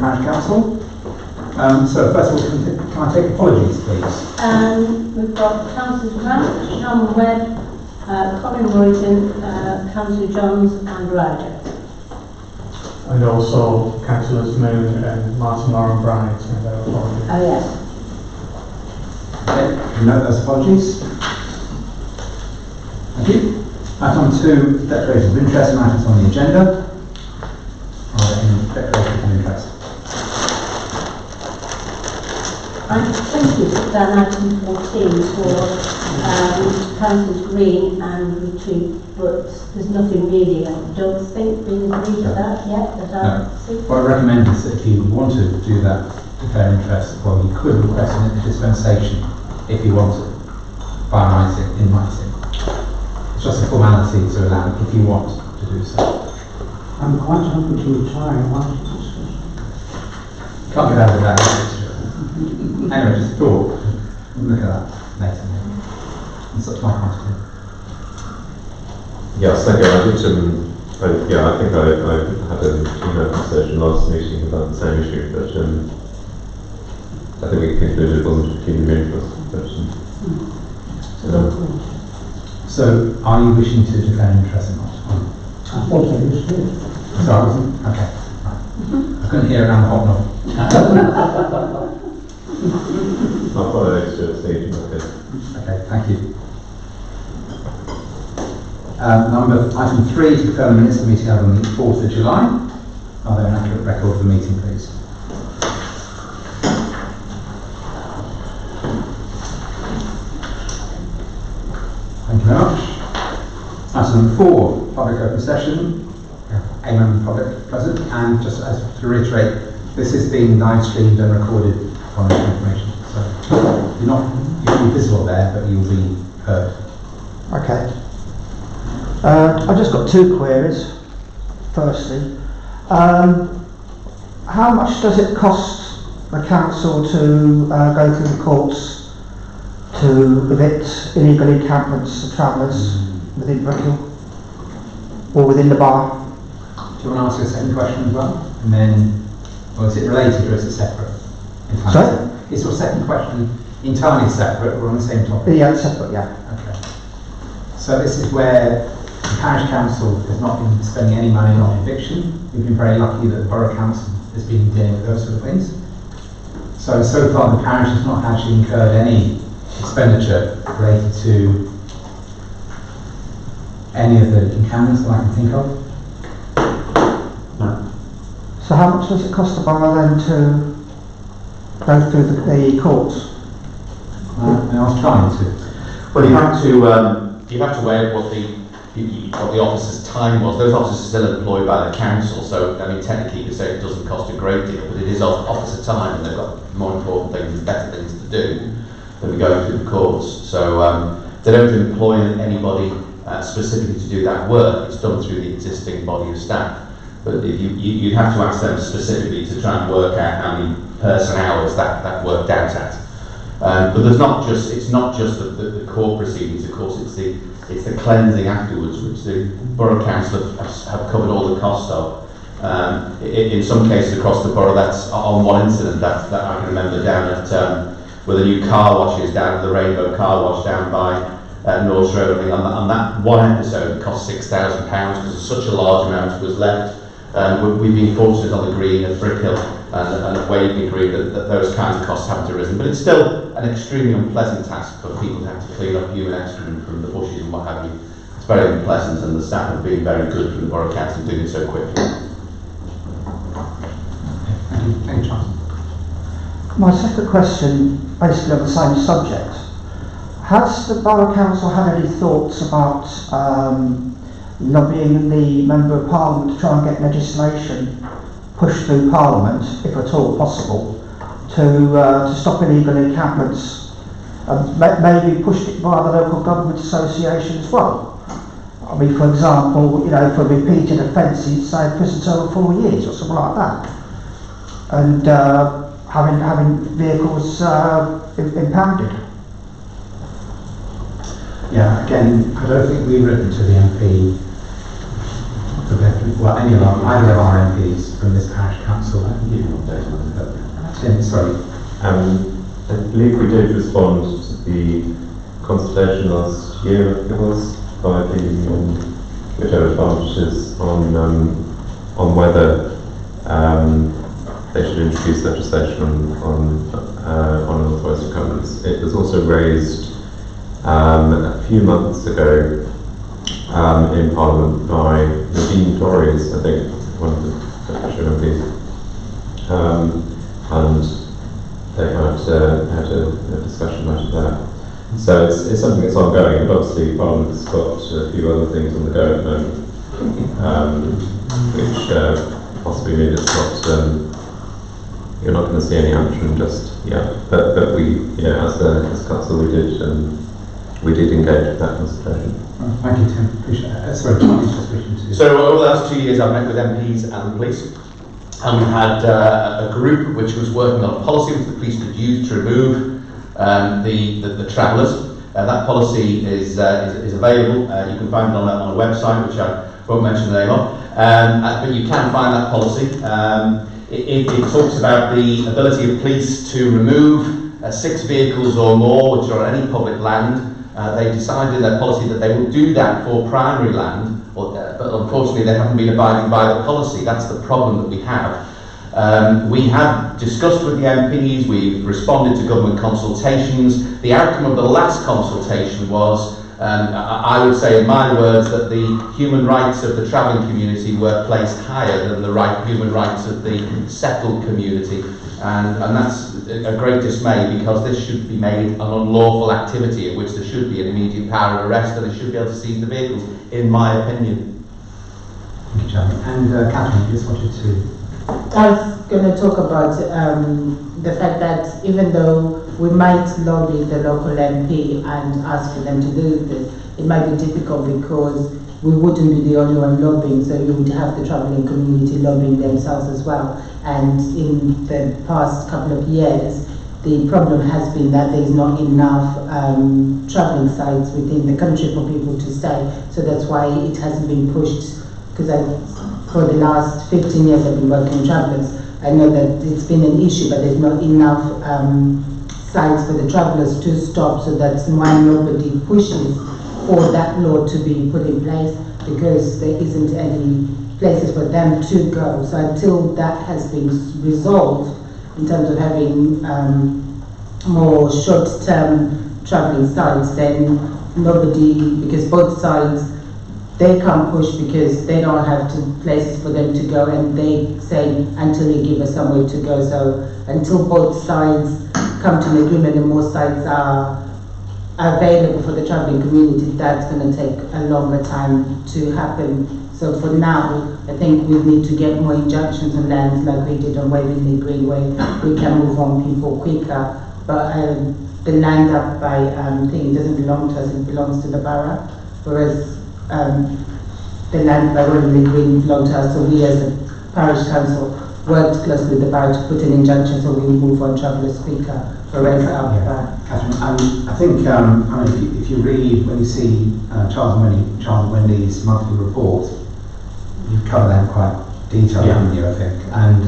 Parish Council. So first of all, can I take apologies, please? We've got Councillor Grant, Sean Webb, Colin Royden, Councillor Johns and Roger. And also Councillors Moon and Martin Lauren Bryant and their apologies. Oh yes. Okay, note those apologies. Thank you. Item 2, declarations of interest and items on the agenda. Are there any declarations of interest? I think you put down item 14 for Councillors Green and Retreat, but there's nothing really, I don't think, being agreed to that yet. What I recommend is that if you want to do that declare interest, well, you could request a dispensation if you want to, by writing, in writing. It's just a formality to allow if you want to do so. I'm quite happy to retire once it's Can't get out of that. Anyway, just a thought. We'll look at that later. It's up to my question. Yes, thank you. I think I had an email conversation last meeting about the same issue, but I think we concluded it wasn't a keen interest. So, are you wishing to declare interest or not? I thought I was here. Sorry, I wasn't? Okay. Right. I couldn't hear around the hot knob. I've got an extra stage. Okay, thank you. Item 3 to confirm the minutes of the meeting held on the 4th of July. Are there an accurate record of the meeting, please? Thank you very much. Item 4, public open session. A member of the public present, and just as to reiterate, this is being live streamed and recorded on this information. So you'll be visible there, but you'll be heard. Okay. I've just got 2 queries. Firstly, how much does it cost the council to go through the courts to evict illegal encampments of travellers within Brickhill or within the bar? Do you want to ask a second question as well? And then, or is it related or is it separate? Sorry? Is your second question entirely separate or on the same topic? Yeah, it's separate, yeah. Okay. So this is where the Parish Council has not been spending any money on eviction. We've been very lucky that the Borough Council has been dealing with those sort of things. So far the Parish has not actually incurred any expenditure related to any of the encampments that I can think of. No. So how much does it cost the borough then to go through the courts? And I was trying to. Well, you have to weigh what the officer's time was. Those officers are still employed by the council, so I mean technically you could say it doesn't cost a great deal, but it is officer time, and they've got more important things and better things to do than going through the courts. So they don't employ anybody specifically to do that work. It's done through the existing body of staff. But if you'd have to ask them specifically to try and work out how many person hours that worked out at. But it's not just the court proceedings. Of course, it's the cleansing afterwards, which the Borough Council have covered all the cost of. In some cases across the borough, that's on one incident that I can remember down at where the new car wash is down at the Rainbow Car Wash down by North Road. I think on that one episode it cost £6,000 because such a large amount was left. We've been fortunate on the green at Brickhill and at Waveney Green that those kinds of costs haven't arisen. But it's still an extremely unpleasant task for people to have to clean up human excrement from the bushes and what have you. It's very unpleasant, and the staff have been very good from the Borough Council doing it so quickly. Thank you, Charles. My second question, basically on the same subject. Has the Borough Council had any thoughts about lobbying the Member of Parliament to try and get legislation pushed through Parliament, if at all possible, to stop illegal encampments, and maybe pushed it via the local government association as well? I mean, for example, for repeated offences, say prison term of 4 years or something like that, and having vehicles impounded. Yeah, again, I don't think we've written to the MP well, either of our MPs from this parish council. I can give you an update on that. Tim, sorry. I believe we did respond to the consultation last year, it was, by the whichever advantages on whether they should introduce legislation on unauthorised encampments. It was also raised a few months ago in Parliament by Nadine Dorries, I think, one of the Deputy MPs, and they had a discussion about that. So it's something that's ongoing, but obviously Parliament's got a few other things on the go at the moment, which possibly mean it's not. You're not going to see any action just yet, but we, as council, we did engage with that consultation. Thank you, Tim. Appreciate that. Sorry, Tom, just wishing to. So over the last 2 years, I've met with MPs and the police, and we had a group which was working on a policy which the police could use to remove the travellers. That policy is available. You can find it on a website, which I won't mention the name of, but you can find that policy. It talks about the ability of police to remove 6 vehicles or more which are on any public land. They decided in their policy that they will do that for primary land, but unfortunately they haven't been abiding by the policy. That's the problem that we have. We have discussed with the MPs, we've responded to government consultations. The outcome of the last consultation was, I would say in my words, that the human rights of the travelling community were placed higher than the human rights of the settled community. And that's a great dismay, because this should be made an unlawful activity in which there should be an immediate power of arrest, and they should be able to seize the vehicles, in my opinion. Thank you, Charlie. And Catherine, you just wanted to. I was going to talk about the fact that even though we might lobby the local MP and ask for them to do this, it might be difficult because we wouldn't be the only one lobbying, so you would have the travelling community lobbying themselves as well. And in the past couple of years, the problem has been that there is not enough travelling sites within the country for people to stay. So that's why it hasn't been pushed, because for the last 15 years I've been working in travellers. I know that it's been an issue, but there's not enough sites for the travellers to stop, so that's why nobody pushes for that law to be put in place, because there isn't any places for them to go. So until that has been resolved in terms of having more short-term travelling sites, then nobody, because both sides, they can't push because they don't have places for them to go, and they say until you give us somewhere to go. So until both sides come to an agreement and more sites are available for the travelling community, that's going to take a longer time to happen. So for now, I think we need to get more injunctions on land like we did on Waverley Green, where we can move on people quicker. But the land up by thing doesn't belong to us, it belongs to the borough, whereas the land by Waverley Green belongs to us. So we as a parish council worked closely with the borough to put an injunction so we move on travellers quicker. Whereas Catherine, I think if you read, when you see Charles and Wendy's monthly report, you cover them quite detailed, haven't you, I think. And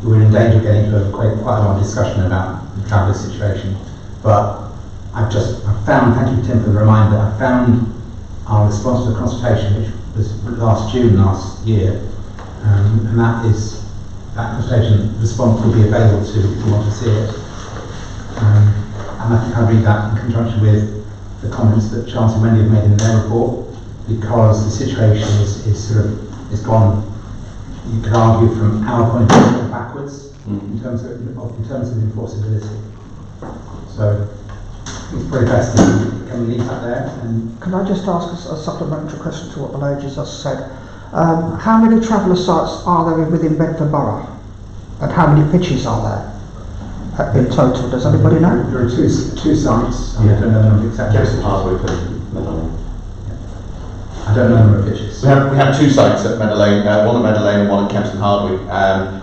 we're in danger of getting into quite a lot of discussion about the traveller situation. But I found, thank you Tim for the reminder, I found our response to the consultation, which was last June last year, and that consultation response will be available to if you want to see it. And I think I read that in conjunction with the comments that Charles and Wendy have made in their report, because the situation is gone, you could argue from our point of view, backwards in terms of enforceability. So it's probably best can we leave that there? And can I just ask a supplementary question to what the ladies just said? How many traveller sites are there within Bedford Borough? And how many pitches are there in total? Does anybody know? There are two sites. I don't know the number exactly. I don't know the number of pitches. We have 2 sites at Meadow Lane, one at Meadow Lane and one at Kempston Hardwick.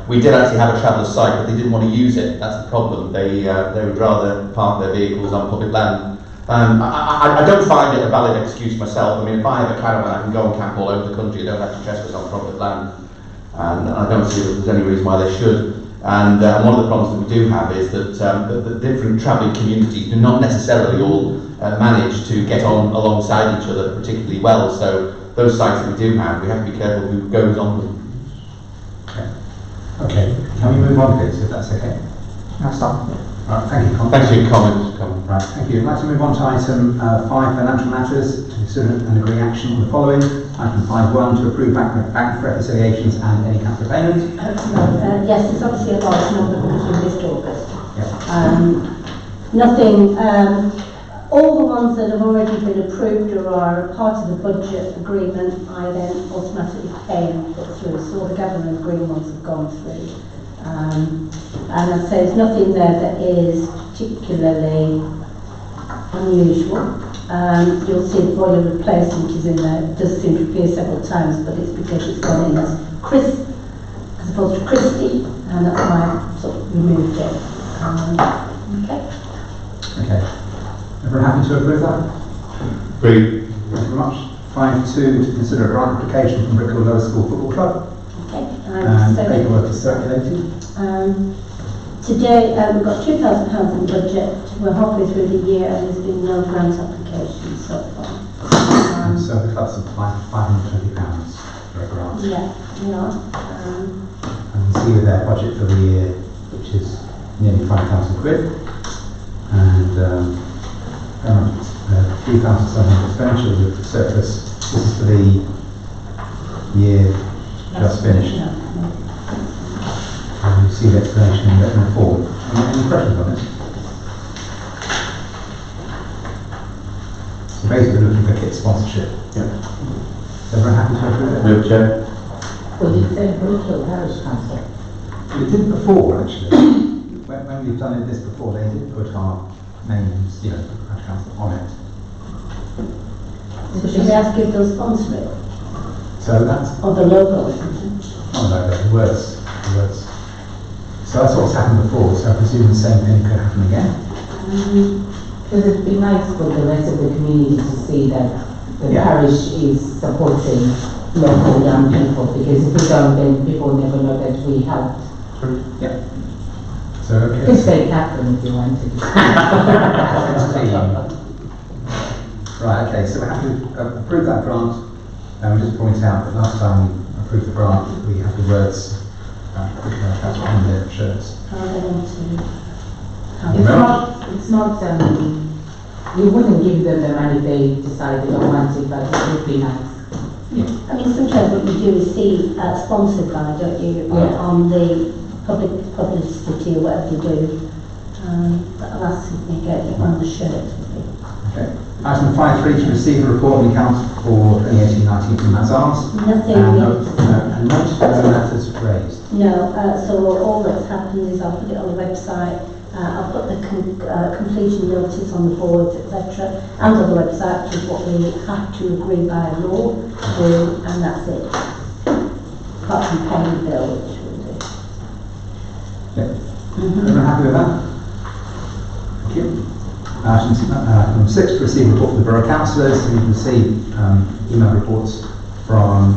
We did actually have a traveller site, but they didn't want to use it. That's the problem. They would rather park their vehicles on public land. I don't find it a valid excuse myself. I mean, if I have a caravan, I can go and camp all over the country. I don't have to trespass on public land, and I don't see that there's any reason why they should. And one of the problems that we do have is that the different travelling communities do not necessarily all manage to get on alongside each other particularly well. So those sites that we do have, we have to be careful who goes on them. Okay, can we move on, please, if that's okay? That's done. Right, thank you, Con. Thanks for your comments. Right, thank you. I'd like to move on to item 5, financial matters, to consider and agree action on the following. Item 5.1, to approve bank reconciliations and any capital payments. Yes, there's obviously a large number because we missed August. Yep. Nothing, all the ones that have already been approved or are part of the budget agreement, I then automatically pay and put through. So all the government green ones have gone through. And I'd say there's nothing there that is particularly unusual. You'll see the boiler replacement is in there. It does seem to appear several times, but it's because it's gone in as Chris as opposed to Christy, and that's why I sort of removed it. Okay. Everyone happy to approve that? Agreed. Thank you very much. 5.2, to consider a grant application from Brickhill Lower School Football Club. Okay. So Paperwork is circulated. today we've got £2,000 in budget. We're halfway through the year and there's been no grant application so far. So the club's applied for £520 for a grant. Yeah, we are. And you see with their budget for the year, which is nearly £5,000. And 3,700 expenditure with surplus. This is for the year just finished. And you see the explanation in the form. Any questions on this? So basically we're looking for kit sponsorship. Yeah. Is everyone happy to approve it? Move, Chair. Well, you said Brickhill Parish Council. We did before, actually. when we've done this before, they did put our names, Parish Council on it. So should we ask if they'll sponsor it? So that's Or the logo? the words. So that's what's happened before, so I presume the same thing could happen again. Because it'd be nice for the rest of the community to see that the parish is supporting local young people, because if we don't, then people never know that we helped. Yeah. So, okay. Just say Catherine if you want to. Right, okay, so we have to approve that grant. And we just point out that last time we approved the grant, we had the words on the shirts. It's not, we wouldn't give them the money if they decide they don't want it, but it would be nice. I mean, sometimes what you do is see sponsored by, don't you, on the publicity or whatever you do. But I'll ask if you get it on the shirt. Okay. Item 5.3, to receive a report on accounts for 2018-19 from Mazars. Nothing. And no matters raised. No, so all that's happened is I'll put it on the website, I'll put the completion notice on the boards, etc. and on the website, which is what we have to agree by law to do, and that's it. Apart from paying the bill, which we'll do. Okay. Everyone happy with that? Thank you. Item 6, to receive a report from the Borough Councillors. So we've received email reports from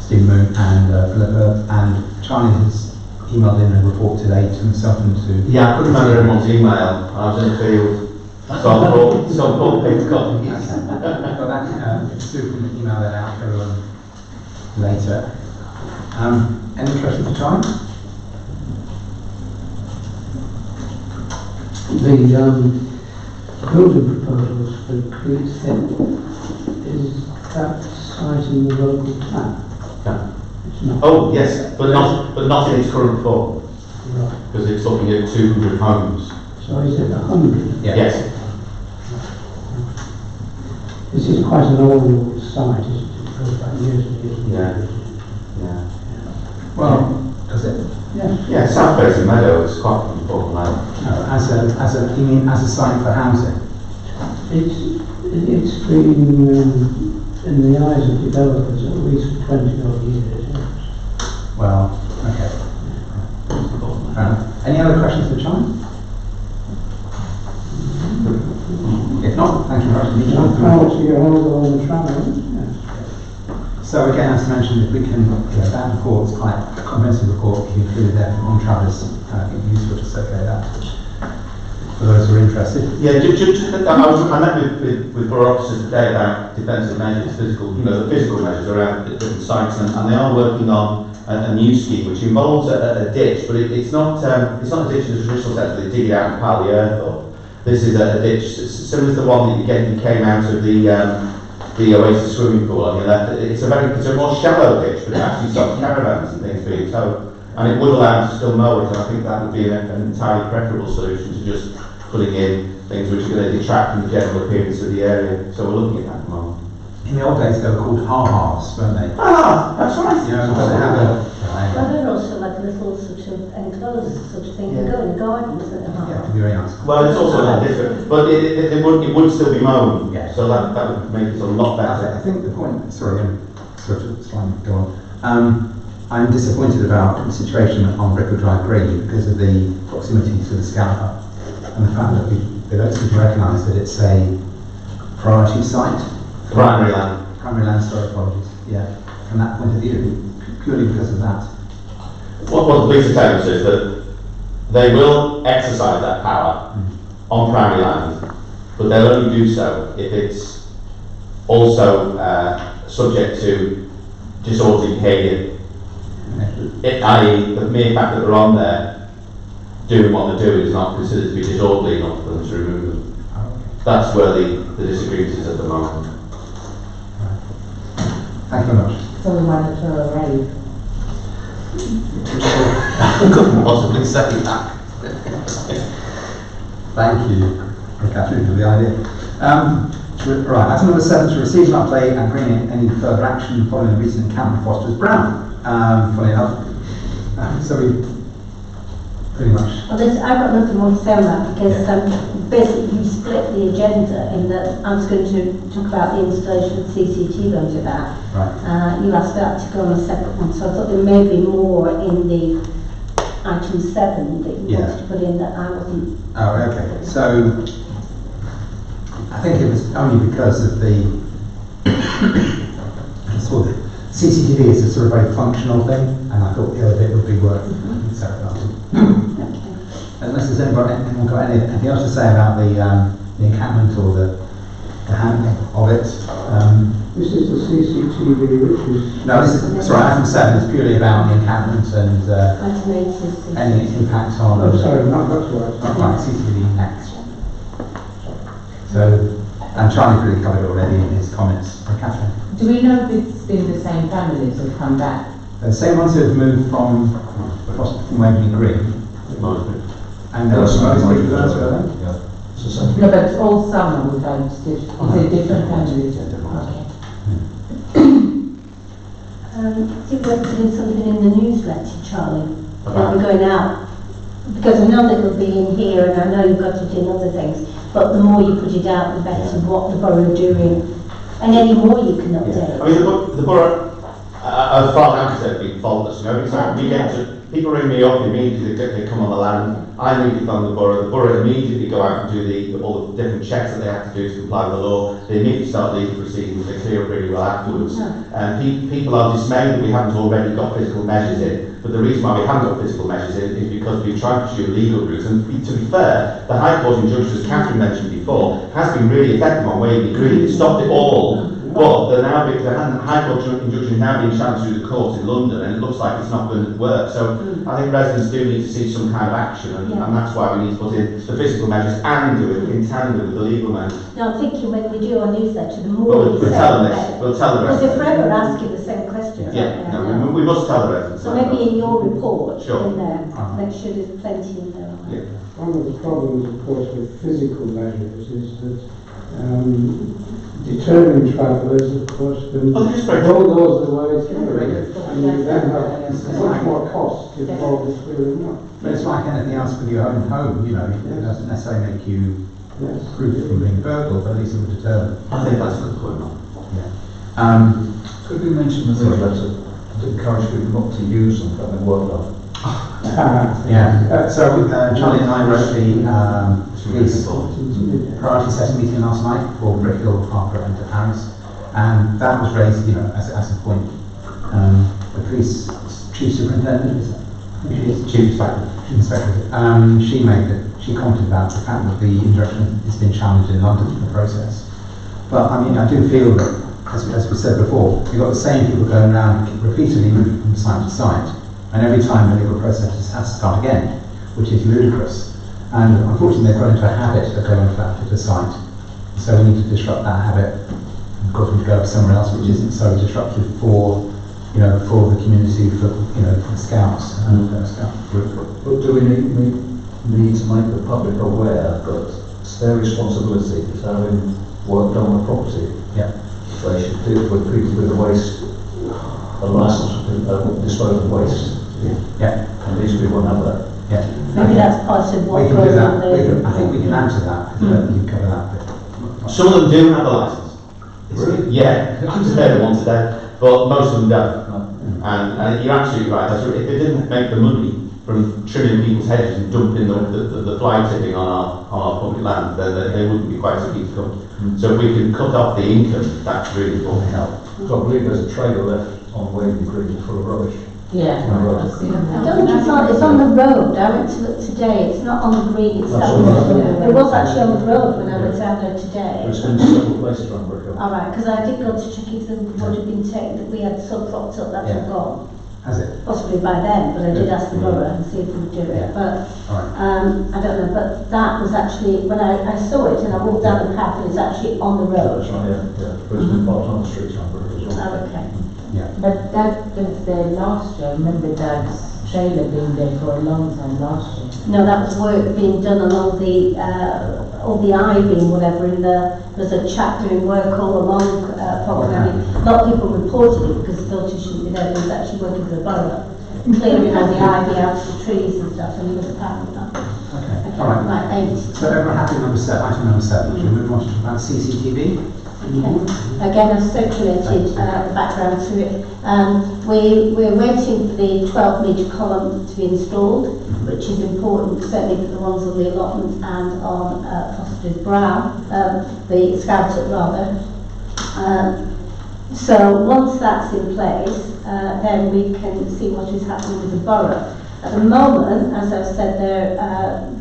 Stephen Moon and Philippa, and Charlie has emailed in a report today to himself and to... Yeah, I couldn't remember everyone's email. I was in the field. So I brought paper copies. Got that. Sue can email that out to everyone later. Any questions for Charlie? The building proposals for the Cllr set, is that site in the local plan? Yeah. It's not. Oh yes, but not in its current form, Right. because it's looking at 200 homes. So is it 100? Yeah. Yes. This is quite an old site, isn't it? It goes back years and years and years. Yeah. Well, does it? Yeah. Yeah, South Basin Meadow is quite an important land. No, you mean as a site for housing? It's been in the eyes of developers at least for 20 odd years. Yes. Well, okay. Any other questions for Charlie? Well, to get hold of all the travel, yes. So again, as mentioned, if we can, that report is quite a comprehensive report, can be included there on travellers. I think it's useful to circulate that for those who are interested. Yeah, I met with borough officers today about defensive measures, the physical measures around different sites, and they are working on a new scheme which involves a ditch, but it's not a ditch in the traditional sense where they dig it out and pile the earth up. This is a ditch similar to the one that you came out of the Oasis swimming pool on your left. It's a more shallow ditch, but it actually stops caravans and things being towed, and it would allow them to still mow it, and I think that would be an entirely preferable solution to just putting in things which are going to detract from the general appearance of the area. So we're looking at that at the moment. In the old days, they were called ha-has, weren't they? Ah, that's right. You know, because they have a... Well, they're also like a little sort of enclosed sort of thing. You go in a garden, isn't it? Yeah, it can be very nice. Well, it's also a lot different, but it would still be mown, Yeah. so that would make it a lot better. I think the point, sorry, I'm sort of trying to go on. I'm disappointed about the situation on Brickhill Drive Green because of the proximity to the Cllr and the fact that they don't seem to recognise that it's a priority site. Primary land. Primary land, sorry, apologies. Yeah, from that point of view, purely because of that. What the police are telling us is that they will exercise that power on primary land, but they'll only do so if it's also subject to disorderly behaviour. I.e., the mere fact that they're on there doing what they're doing is not considered to be disorderly enough for them to remove them. That's where the disagreement is at the moment. Thank you very much. So we want to throw a rave. I couldn't possibly say that. Thank you, Catherine, for the idea. Right, item number 7, to receive an update and bring in any further action following the recent encampment of Foster's Brown. Funny enough. So we pretty much... Well, I've got nothing more to say on that because basically you split the agenda in that I was going to talk about the installation of CCTV onto that. Right. You asked that to go on a separate one, so I thought there may be more in the item 7 that you wanted to put in that I wasn't. Oh, okay. So I think it was only because of the sort of CCTV is a sort of very functional thing, and I thought the other bit would be worth separate. Okay. Unless there's anyone got anything else to say about the encampment or the handling of it. This is the CCTV, which is... No, this is, sorry, item 7 is purely about the encampment and Item 8 is any impact on... Oh, sorry, not that's right. Not like CCTV impacts. So, and Charlie really covered it already in his comments. Catherine? Do we know if it's been the same families who've come back? The same ones who have moved from Waverley Green. And there were some other people as well. No, but all summer we've had different families. Okay. I think we're putting something in the newsletter, Charlie. We're going out. Because I know that it'll be in here and I know you've got to do other things, but the more you put it out, the better what the borough are doing. And any more you can update. I mean, the borough, as far as I'm concerned, being faultless. You know, every time we get to, people ring me up immediately, they come on the land, I immediately phone the borough immediately go out and do all the different checks that they have to do to comply with the law. They immediately start legal proceedings, they clear up really well afterwards. And people are dismayed that we haven't already got physical measures in, but the reason why we haven't got physical measures in is because we've tried to pursue legal routes. And to be fair, the High Court injunction, as Catherine mentioned before, has been really effective on Waverley Green. It stopped it all. But the High Court injunction is now being challenged through the courts in London, and it looks like it's not going to work. So I think residents do need to see some kind of action, and that's why we need to put in the physical measures and do it in tandem with the legal measures. No, I'm thinking when we do our newsletter, the more We'll tell them this. We'll tell the because they're residents. forever asking the same questions. Yeah, no, we must tell the residents. So maybe in your report, Sure. in there, make sure there's plenty in there. Yeah. One of the problems, of course, with physical measures is that deterring travellers, of course, can bulldoze the way through it, and you then have much more cost involved in clearing up. But it's like anything else with your own home, you know, it doesn't necessarily make you proof from being burgled, but at least it would deter. I think that's the point. Yeah. Could we mention in the letter to encourage people not to use them when they work on? Yeah, so Charlie and I wrote the police priority setting meeting last night for Brickhill, Harper and Paris, and that was raised, you know, as a point. The police chief superintendent, is that? Chief inspector. She commented about the fact that the introduction has been challenged in London in the process. But I mean, I do feel that, as we said before, you've got the same people going around repeatedly moving from site to site, and every time the legal process has to start again, which is ludicrous. And unfortunately, they've got into a habit of going to that particular site. So we need to disrupt that habit and got them to go somewhere else, which isn't so disruptive for, you know, for the community, for, you know, for the scouts and the scout group. But do we need to make the public aware that it's their responsibility to having work done on the property? Yeah. They should deal with people with a waste, a licence to dispose of waste. Yeah. And these people have that. Yeah. Maybe that's part of what We can do goes that. on there. I think we can answer that. You can cover that bit. Some of them do have a licence. Really? Yeah, I just heard one today, but most of them don't. And you're absolutely right. That's right. If they didn't make the money from trimming people's hedges and dumping the fly tipping on our public land, then they wouldn't be quite so keen to come. So if we can cut off the income, that's really going to help. So I believe there's a trailer left on Waverley Green full of rubbish. Yeah. I don't think it's on the road. I went to look today. It's not on the green That's itself. all right. It was actually on the road when I went out there today. It's been several places around Brickhill. All right, because I did go to check if the would have been taken, that we had so propped up that Yeah. had gone. Has it? Possibly by then, but I did ask the Yeah. borough and see if they would do it. Yeah. But All right. I don't know, but that was actually, when I saw it and I walked down the path, and it's actually on the road. That's right, yeah. But it's been parked on the streets around Brickhill as well. Oh, okay. Yeah. But that was there last year. I remember Dad's trailer being there for a long time last year. No, that was work being done along the, all the ivy and whatever there's a chap doing work all along, probably. I mean, a lot of people reported it because they thought it shouldn't be there, but he was actually working for the borough, clearing all the ivy out of the trees and stuff, and he was apparently not. Okay. Okay, All right. right, 8. So everyone happy with item number 7. Should we move on to talk about CCTV? Okay. Again, I've circulated the background to it. We're waiting for the 12-metre column to be installed, which is important, certainly for the ones on the allotment and on Foster's Brow, the Scouts rather. So once that's in place, then we can see what is happening with the borough. At the moment, as I've said there,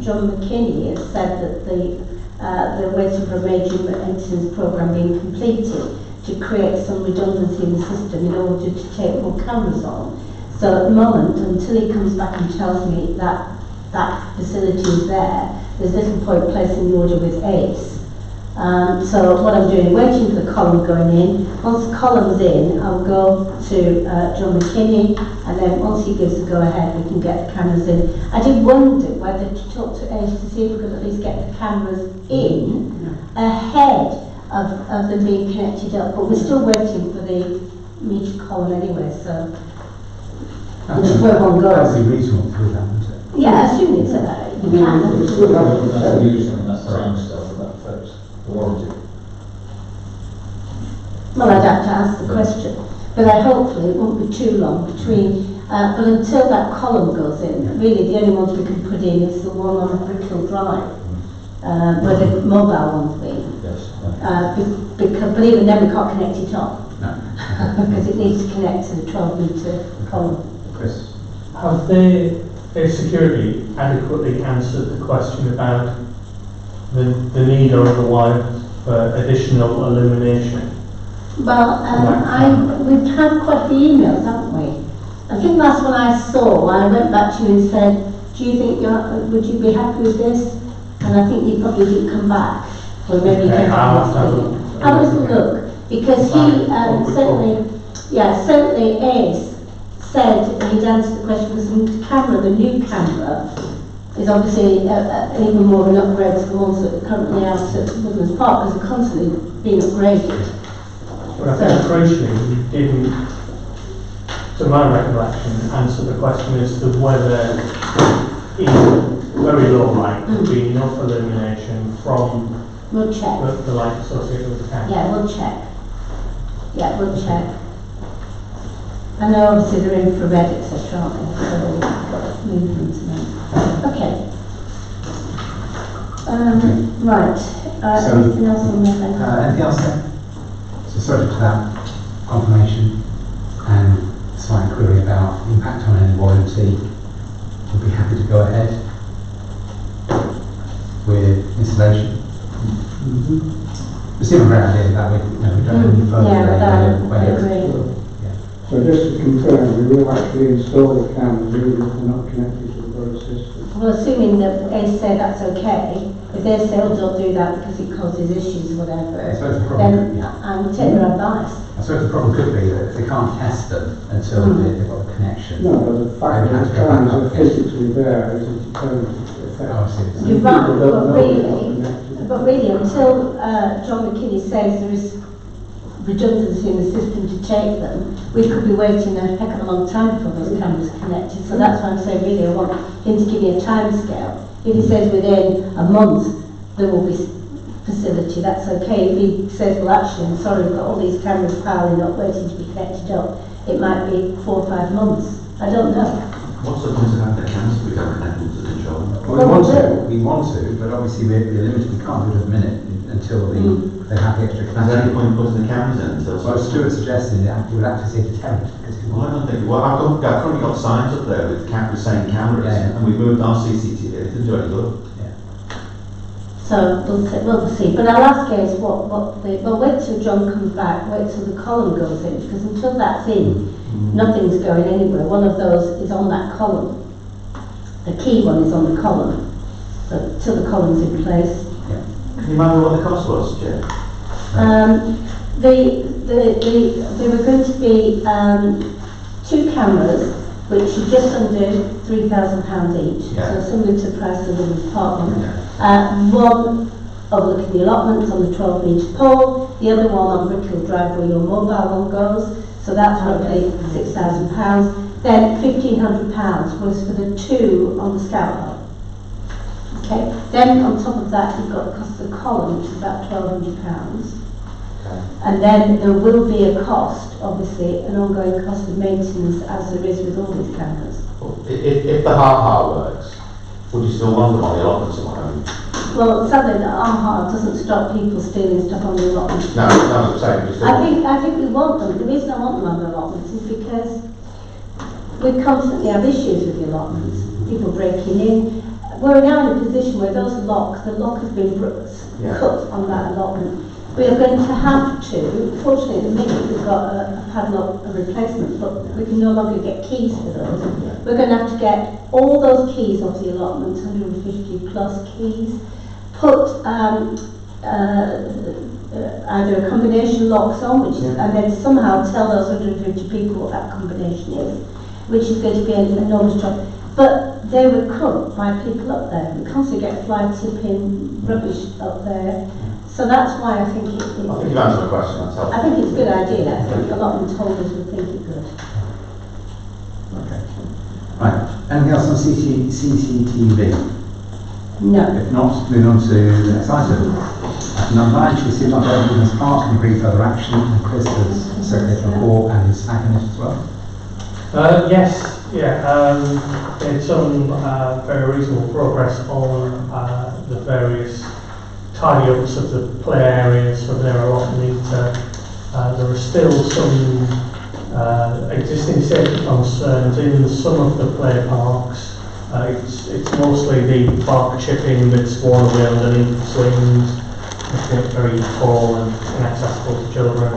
John McKinney has said that they're waiting for a major maintenance programme being completed to create some redundancy in the system in order to take more cameras on. So at the moment, until he comes back and tells me that that facility is there, there's little point placing the order with ACE. So what I'm doing, waiting for the column going in. Once the column's in, I'll go to John McKinney, and then once he gives the go-ahead, we can get the cameras in. I did wonder whether to talk to ACE to see if we could at least get the cameras in ahead of them being connected up, but we're still waiting for the meter column anyway, so which is where one That goes. would be reasonable to do that, wouldn't it? Yeah, I assume it's you can. They're using that time stuff and that affects the warranty. Well, I'd have to ask the question, but hopefully it won't be too long between. But until that column goes in, really the only ones we can put in is the one on Brickhill Drive, where the mobile one's been. Yes. Because, but even then we can't connect it up No. because it needs to connect to the 12-metre column. Chris? Have they security adequately answered the question about the need or otherwise for additional illumination? Well, we've had quite a few emails, haven't we? I think last one I saw, I went back to you and said, do you think would you be happy with this? And I think you probably didn't come back. Or maybe you came back last week. Have a little look, because he certainly Ace said he'd answered the question because the camera, the new camera, is obviously even more of an upgrade to the ones that are currently out at Woodlands Park, because they're constantly being upgraded. But I think crucially you didn't, to my recollection, answer the question as to whether in very low light there'd be enough illumination from We'll check. the light associated with the camera. Yeah, we'll check. Yeah, we'll check. I know obviously they're infrared, etc., aren't they? So movement to make. Okay. Right. Anything else on there then? Anything else then? So subject to that confirmation and slight query about impact on any warranty, we'll be happy to go ahead with installation. We seem a great idea that we don't have any further agree. So just to confirm, we will actually install the cameras even if they're not connected to the borough system. Well, assuming that they say that's okay, if they say, oh, don't do that because it causes issues or whatever, then I would take their advice. I suppose the problem could be that if they can't test them until they've got the connection. No, but the fact that the cameras are physically there is a deterrent effect. You're right, but really until John McKinney says there is redundancy in the system to take them, we could be waiting a heck of a long time before those cameras are connected. So that's why I'm saying really I want him to give me a time scale. If he says within a month there will be facility, that's okay. If he says, well actually I'm sorry, we've got all these cameras piling up waiting to be connected up, it might be 4 or 5 months. I don't know. What's the point of having the cameras if we don't connect them to the control? Well, we want to, but obviously we're limited, we can't do it at the minute until they have the extra Is there any capacity. point in putting the cameras in until... Well, Stuart suggested that you would act as a deterrent. Well, I don't think... Well, I've currently got signs up there with saying cameras, and we've moved our CCTV, it didn't do any good. So we'll see. But our last case, well, wait till John comes back, wait till the column goes in, because until that's in, nothing's going anywhere. One of those is on that column. The key one is on the column. So till the column's in place. Can you remember what the cost was, Jay? There were going to be 2 cameras, which are just under £3,000 each, so similar to the price of the apartment. One overlooking the allotments on the 12-metre pole, the other one on Brickhill Drive where your mobile one goes, so that's roughly £6,000. Then £1,500 was for the 2 on the scout hut. Okay. Then on top of that you've got the cost of the column, which is about £1,200. And then there will be a cost, obviously, an ongoing cost of maintenance as there is with all these cameras. If the ha-ha works, would you still want them on the allotments at home? Well, sadly, the AHA doesn't stop people stealing stuff on the allotments. No, that's what I'm saying. I think we want them. The reason I want them on the allotments is because we constantly have issues with the allotments. People breaking in. We're now in a position where those locks, the lock has been cut on that allotment. We are going to have to, fortunately at the minute we've got a padlock, a replacement, but we can no longer get keys for those. We're going to have to get all those keys off the allotment, 150 plus keys, put either a combination locks on, and then somehow tell those 150 people what that combination is, which is going to be an enormous job. But they were cut by people up there. We constantly get fly tipping rubbish up there. So that's why I think I think you've answered my question, that's helpful. I think it's a good idea. I think a lot of them told us would think it good. Okay. Right. Anything else on CCTV? No. If not, moving on to the next item. Item number 9, to receive my business part and agree further action, and Chris has circulated a report and is tagging it as well. Yes, made some very reasonable progress on the various tidy-ups of the play areas for their allotment meter. There are still some existing safety concerns in some of the play parks. It's mostly the bark chipping that's worn away underneath the swings, making it very tall and inaccessible to children.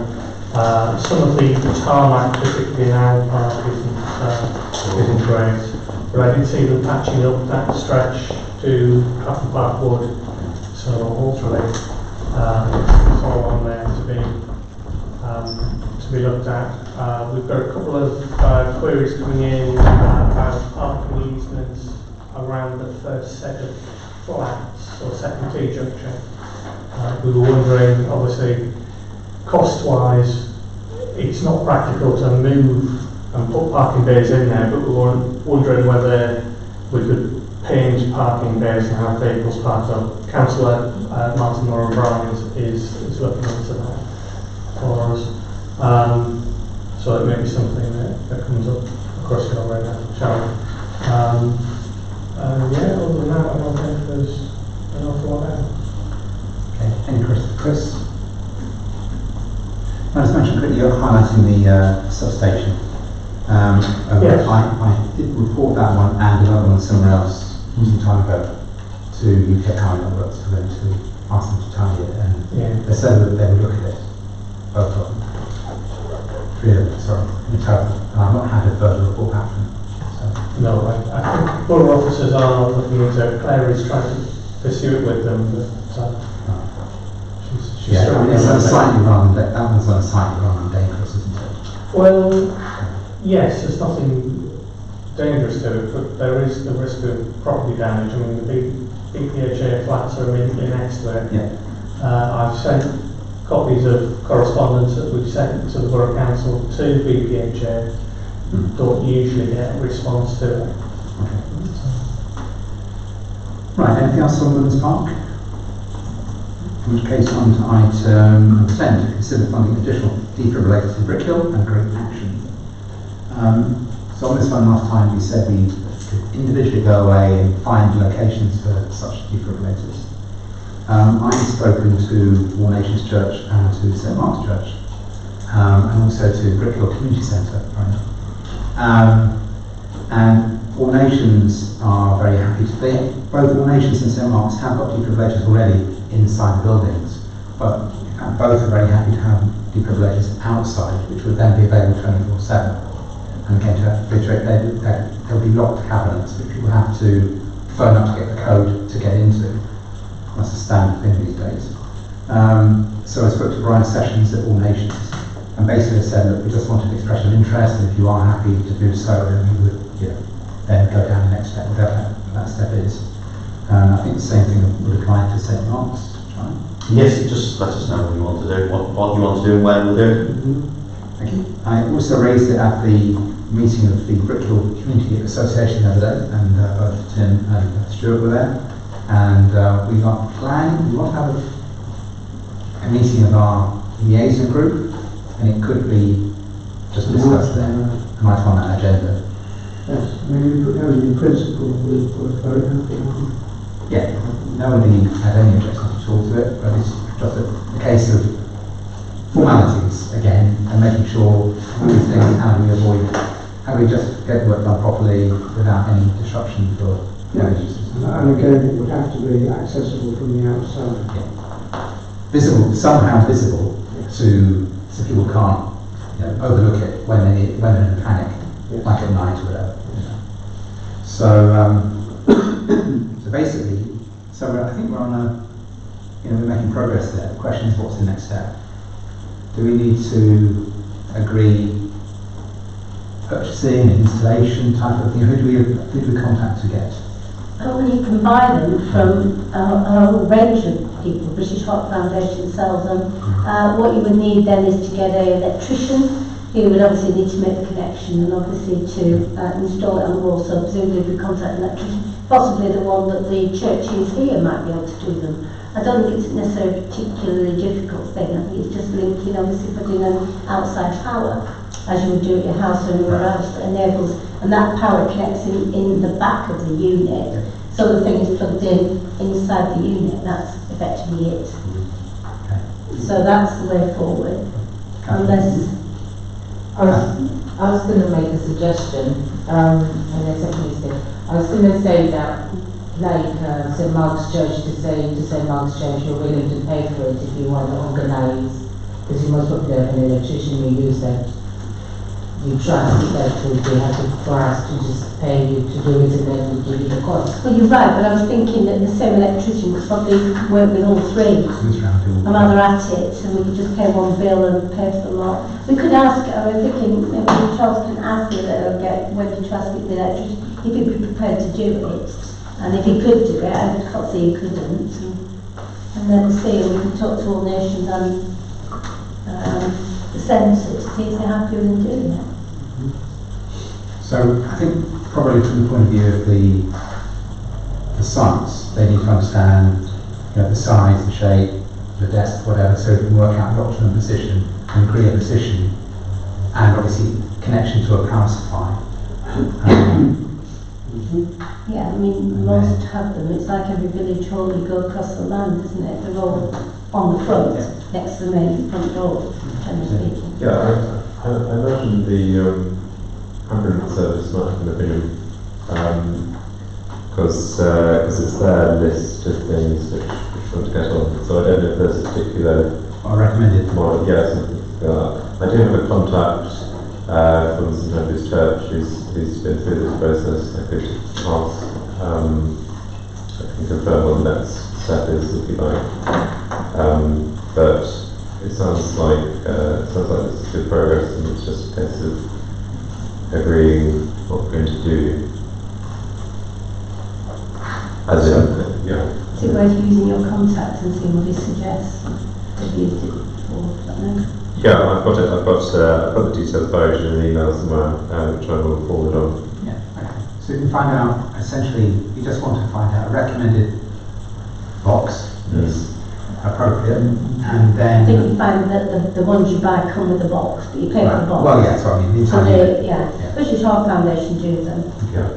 Some of the tarmac, particularly in our park, isn't great. But I did see them patching up that stretch to Clapham Park Wood. So hopefully it's all on there to be looked at. We've got a couple of queries coming in about parking easements around the first set of flats or second T junction. We were wondering, obviously, cost-wise, it's not practical to move and put parking bays in there, but we were wondering whether we could paint parking bays and have vehicles parked up. Councillor Martin O'Brien is looking into that for us. So it may be something that comes up across your radar, shall we? there's an awful lot out. Okay, any questions, Chris? I just mentioned quickly, you're highlighting the substation. Yes. I did report that one and another one somewhere else some time ago to UK Power Networks for them to ask them to tidy it, and they said that they would look at it, both of them. 3 of them, sorry, in total, and I've not had a further report back from them. So. No, I think borough officers are looking into it. Cllr is trying to pursue it with them, but she's Yeah, I struggling mean, it's with it. slightly wrong, that one's on slightly wrong and dangerous, isn't it? Well, yes, there's nothing dangerous to it, but there is the risk of property damage. I mean, the big PHA flats are immediately next to it. Yeah. I've sent copies of correspondence that we've sent to the Borough Council to BPHA. Don't usually get a response to it. Okay. Right, anything else on Women's Park? In which case, on to item 10, to consider funding additional defibrillators in Brickhill and Great Action. So on this one last time we said we could individually go away and find locations for such defibrillators. I've spoken to War Nations Church and to St Mark's Church, and also to Brickhill Community Centre. And All Nations are very happy to both All Nations and St Mark's have got defibrillators already inside the buildings, but both are very happy to have defibrillators outside, which would then be available 24/7. And again, to reiterate, there'll be locked cabinets which people have to phone up to get the code to get into. That's a standard thing these days. So I spoke to Brian Sessions at All Nations, and basically said, look, we just wanted an expression of interest, and if you are happy to do so, then we would, then go down the next step, whatever that step is. I think the same thing would apply to St Mark's. Yes, just let us know what you want to do, what you want to do and when we'll do it. Thank you. I also raised it at the meeting of the Brickhill Community Association the other day, and both Tim and Stuart were there. And we got planned, we want to have a meeting of our liaison group, and it could be just discussed there. I might on that agenda. Yes, I mean, in principle, we're very happy. Yeah, nobody had any objection at all to it, but it's just a case of formalities again, and making sure these things, how do we just get the work done properly without any disruption for users. And again, it would have to be accessible from the outside. Yeah. Visible, somehow visible, so people can't overlook it when they're in a panic, like at night or whatever. So, so basically, I think we're on we're making progress there. The question is, what's the next step? Do we need to agree purchasing and installation type of thing? Who do we contact to get? Well, you can buy them from a whole range of people. British Heart Foundation sells them. What you would need then is to get an electrician who would obviously need to make the connection and obviously to install it on the wall. So presumably we contact an electrician, possibly the one that the church is here might be able to do them. I don't think it's necessarily a particularly difficult thing. I think it's just linking, obviously putting an outside power, as you would do at your house or anywhere else, that enables, and that power connects in the back of the unit. So the thing is plugged in inside the unit. That's effectively it. Okay. So that's the way forward. Unless I was going to make a suggestion, and then secondly said, I was going to say that, like St Mark's Church, to say to St Mark's Church, you're willing to pay for it if you want to organise, because you most probably have an electrician you use that you trust that would be happy for us to just pay you to do it and then we give you the cost. Well, you're right, but I was thinking that the same electrician would probably work with all three. And while they're at it, and we could just pay one bill and pay for the lot. We could ask, I was thinking, maybe Charles can ask when to ask the electrician, if he'd be prepared to do it. And if he could do it, I can't see he couldn't. And then see, we can talk to All Nations and the centre to see if they're happy with doing it. So I think probably from the point of view of the sites, they need to understand the size, the shape, the desk, whatever, so they can work out the optimum position and agree a position, and obviously connection to a power supply. Yeah, I mean, most have them. It's like every village hall you go across the land, isn't it? They're all on the front, next to the main front door, generally speaking. Yeah, I imagine the ambulance service might have an opinion, because it's their list of things which want to get on. So I don't know if there's a particular Or recommended. model. Yeah, something like that. I do have a contact from St Andrew's Church who's been through this process. I could ask, I can confirm what the next step is if you like. But it sounds like this is good progress, and it's just a case of agreeing what we're going to do. As in, yeah. Is it worth using your contacts and seeing what he suggests? Have you used it before? I don't know. Yeah, I've got the details buried in an email somewhere, which I will forward on. Yeah, okay. So you can find out, essentially, you just want to find out a recommended box that's appropriate, and then... I think you find that the ones you buy come with a box, but you pay for the box. Well, yeah, so I mean, So especially our foundation do them. Yeah.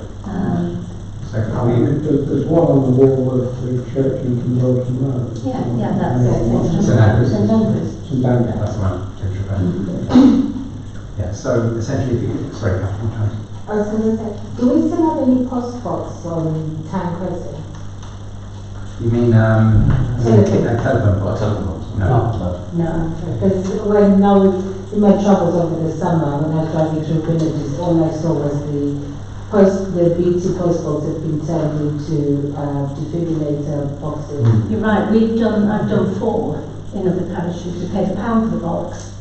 So are we... There's one on the wall of the church in Conversion Road. Yeah, that's it. St Andrews. St Andrews. St Andrews. That's the one, yeah, so essentially, if you could, sorry, Catherine, trying to... I was going to say, do we still have any post box on Town Crescent? You mean, telephone box? No. No, because when in my travels over the summer, when I was driving through villages, all I saw was the beauty post box had been turned into defibrillator boxes. You're right, I've done 4 in other parishes. We paid £1 for the box,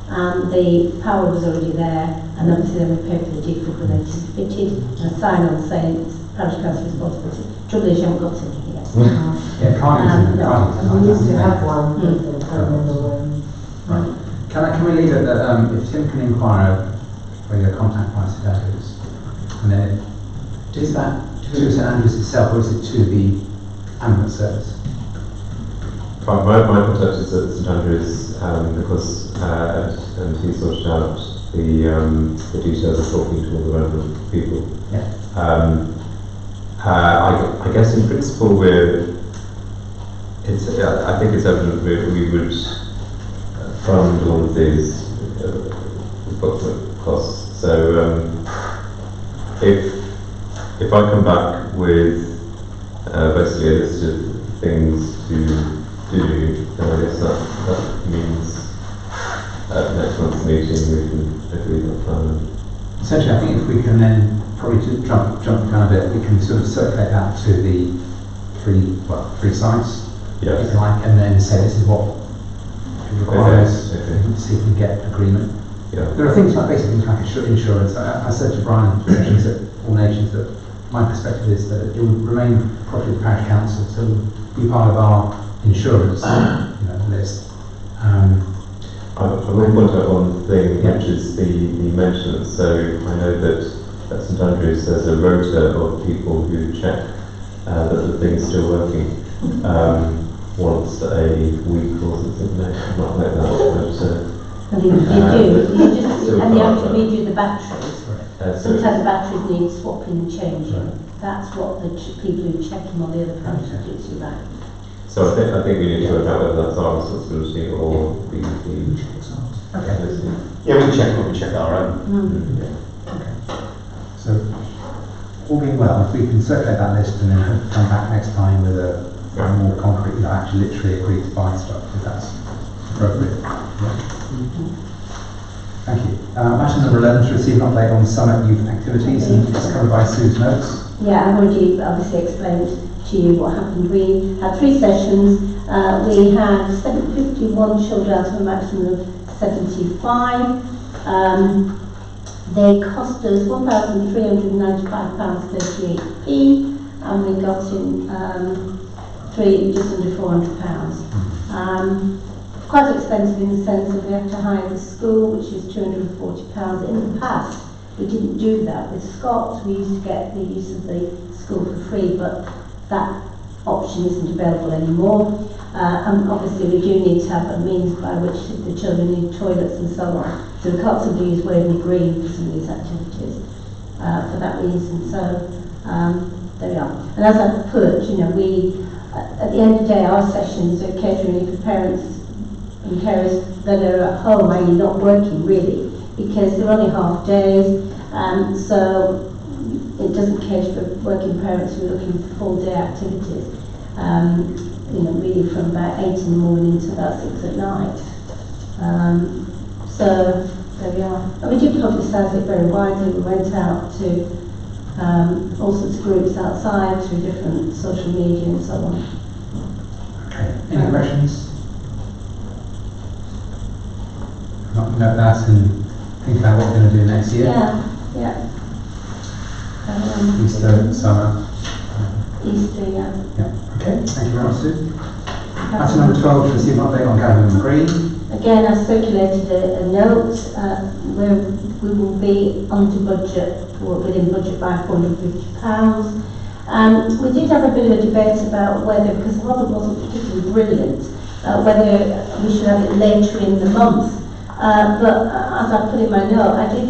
and the power was already there, and obviously then we paid for the defibrillator fitted, and a sign on saying it's parish council responsibility. Trouble is you haven't got it yet. Yeah, can't We used to have one, but I can't remember when. Right. Can we leave it that if Tim can inquire where your contact by St Andrews, and then is that to St Andrews itself, or is it to the ambulance service? My contact is at St Andrews because and he sorted out the details of talking to all the relevant people. Yeah. I guess in principle I think it's evident we would fund all of these approximate costs. So if I come back with basically a list of things to do, then I guess that means at next month's meeting we can agree on a plan. Essentially, I think if we can then probably to jump the gun a bit, we can sort of circulate that to the three sites, if you like, and then say this is what it requires, see if we can get agreement. Yeah. There are things like basically things like insurance. I said to Brian at All Nations that my perspective is that it would remain property of the parish council to be part of our insurance list. I will point out one thing, which is the maintenance. So I know that at St Andrews there's a rota of people who check that the thing's still working once a week or something. No, not like that. But, and you have to redo the batteries. Sometimes the batteries need swapping and changing. Right. That's what the people who check them on the other parishes do, right? So I think we need to work out whether that's our responsibility or the Okay. Yeah, we check our own. Okay. So, all being well, if we can circulate that list and then come back next time with a more concrete, actually literally agreed to buy stuff, if that's appropriate. Yeah. Thank you. Matter number 11, to receive an update on summer youth activities, and it's covered by Sue's notes. Yeah, I've already obviously explained to you what happened. We had 3 sessions. We had 51 children out of a maximum of 75. They cost us £1,395.38p, and we got in just under £400. Quite expensive in the sense that we have to hire the school, which is £240. In the past, we didn't do that. With Scots, we used to get the use of the school for free, but that option isn't available anymore. And obviously we do need to have a means by which the children need toilets and so on. So we can't simply use Waverley Green for some of these activities for that reason. So There we are. And as I put, you know, we, at the end of the day, our sessions are catering for parents and carers that are at home, i.e. not working really, because they're only half days, so it doesn't cater for working parents who are looking for full day activities. You know, really from about 8 in the morning to about 6 at night. So there we are. And we did publicise it very widely. We went out to all sorts of groups outside through different social media and so on. Okay, any questions? Note that and think about what we're going to do next year. Yeah. Easter, summer. Easter, yeah. Yeah. Okay, thank you very much, Sue. Item number 12, to receive an update on Gavin Green. Again, I circulated a note where we will be under budget, or within budget by £450. We did have a bit of a debate about whether, because the weather wasn't particularly brilliant, whether we should have it later in the month. But as I put in my note, I did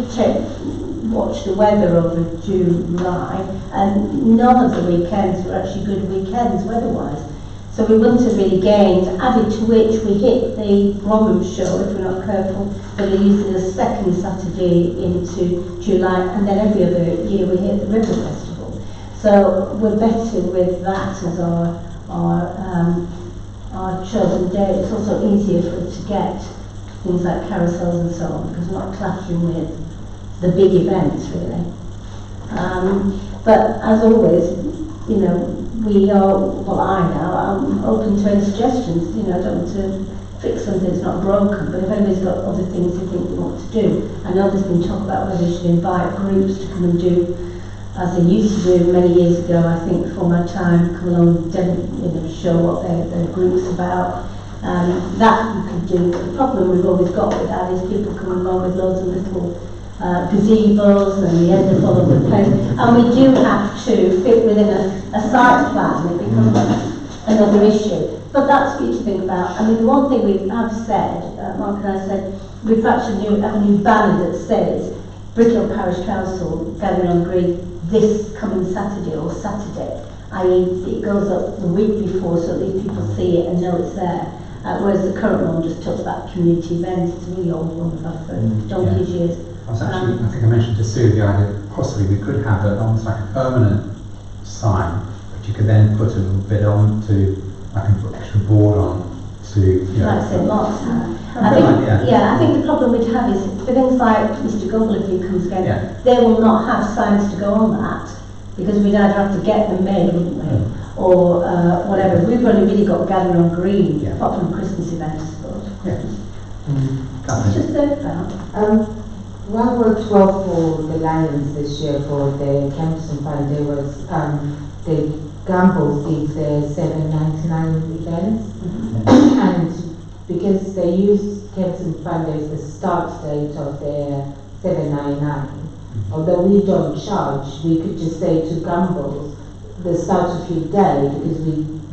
watch the weather over July, and none of the weekends were actually good weekends weather-wise. So we wouldn't have really gained, added to which we hit the Bromham show, if we're not careful, that are using the second Saturday into July, and then every other year we hit the River Festival. So we're better with that as our chosen day. It's also easier for us to get things like carousels and so on, because we're not clashing with the big events really. But as always, you know, we are, well I'm open to any suggestions. You know, I don't want to fix something that's not broken, but if anybody's got other things they think they want to do. I know there's been talk about whether they should invite groups to come and do, as they used to do many years ago, I think before my time, come along and, you know, show what their group's about. That you could do, but the problem we've always got with that is people come along with loads of little gazebos, and we end up all over the place. And we do have to fit within a site plan, and it becomes another issue. But that's for you to think about. I mean, the one thing we have said, Mark and I said, we've actually have a new banner that says Brickhill Parish Council gathering on Green this coming Saturday or Saturday, i.e. it goes up the week before so that people see it and know it's there. Whereas the current one just talks about community events. It's a really old one we've had for donkey's years. I was actually, I think I mentioned to Sue the idea that possibly we could have almost like a permanent sign, but you could then put a little bit on to, like an extra board on to, you know. Like St. Mark's had. I think the problem we'd have is for things like Mr. Gobble, if he comes again, they will not have signs to go on that, because we'd either have to get them made, wouldn't we? Or whatever. We've only really got Gathering on Green, apart from Christmas event, I suppose. It's just there about. One worked well for the Lions this year for the Campson Fund. There was the Gambles did their $7.99 events, and because they used Campson Fund as the start date of their $7.99, although we don't charge, we could just say to Gambles the start of your day,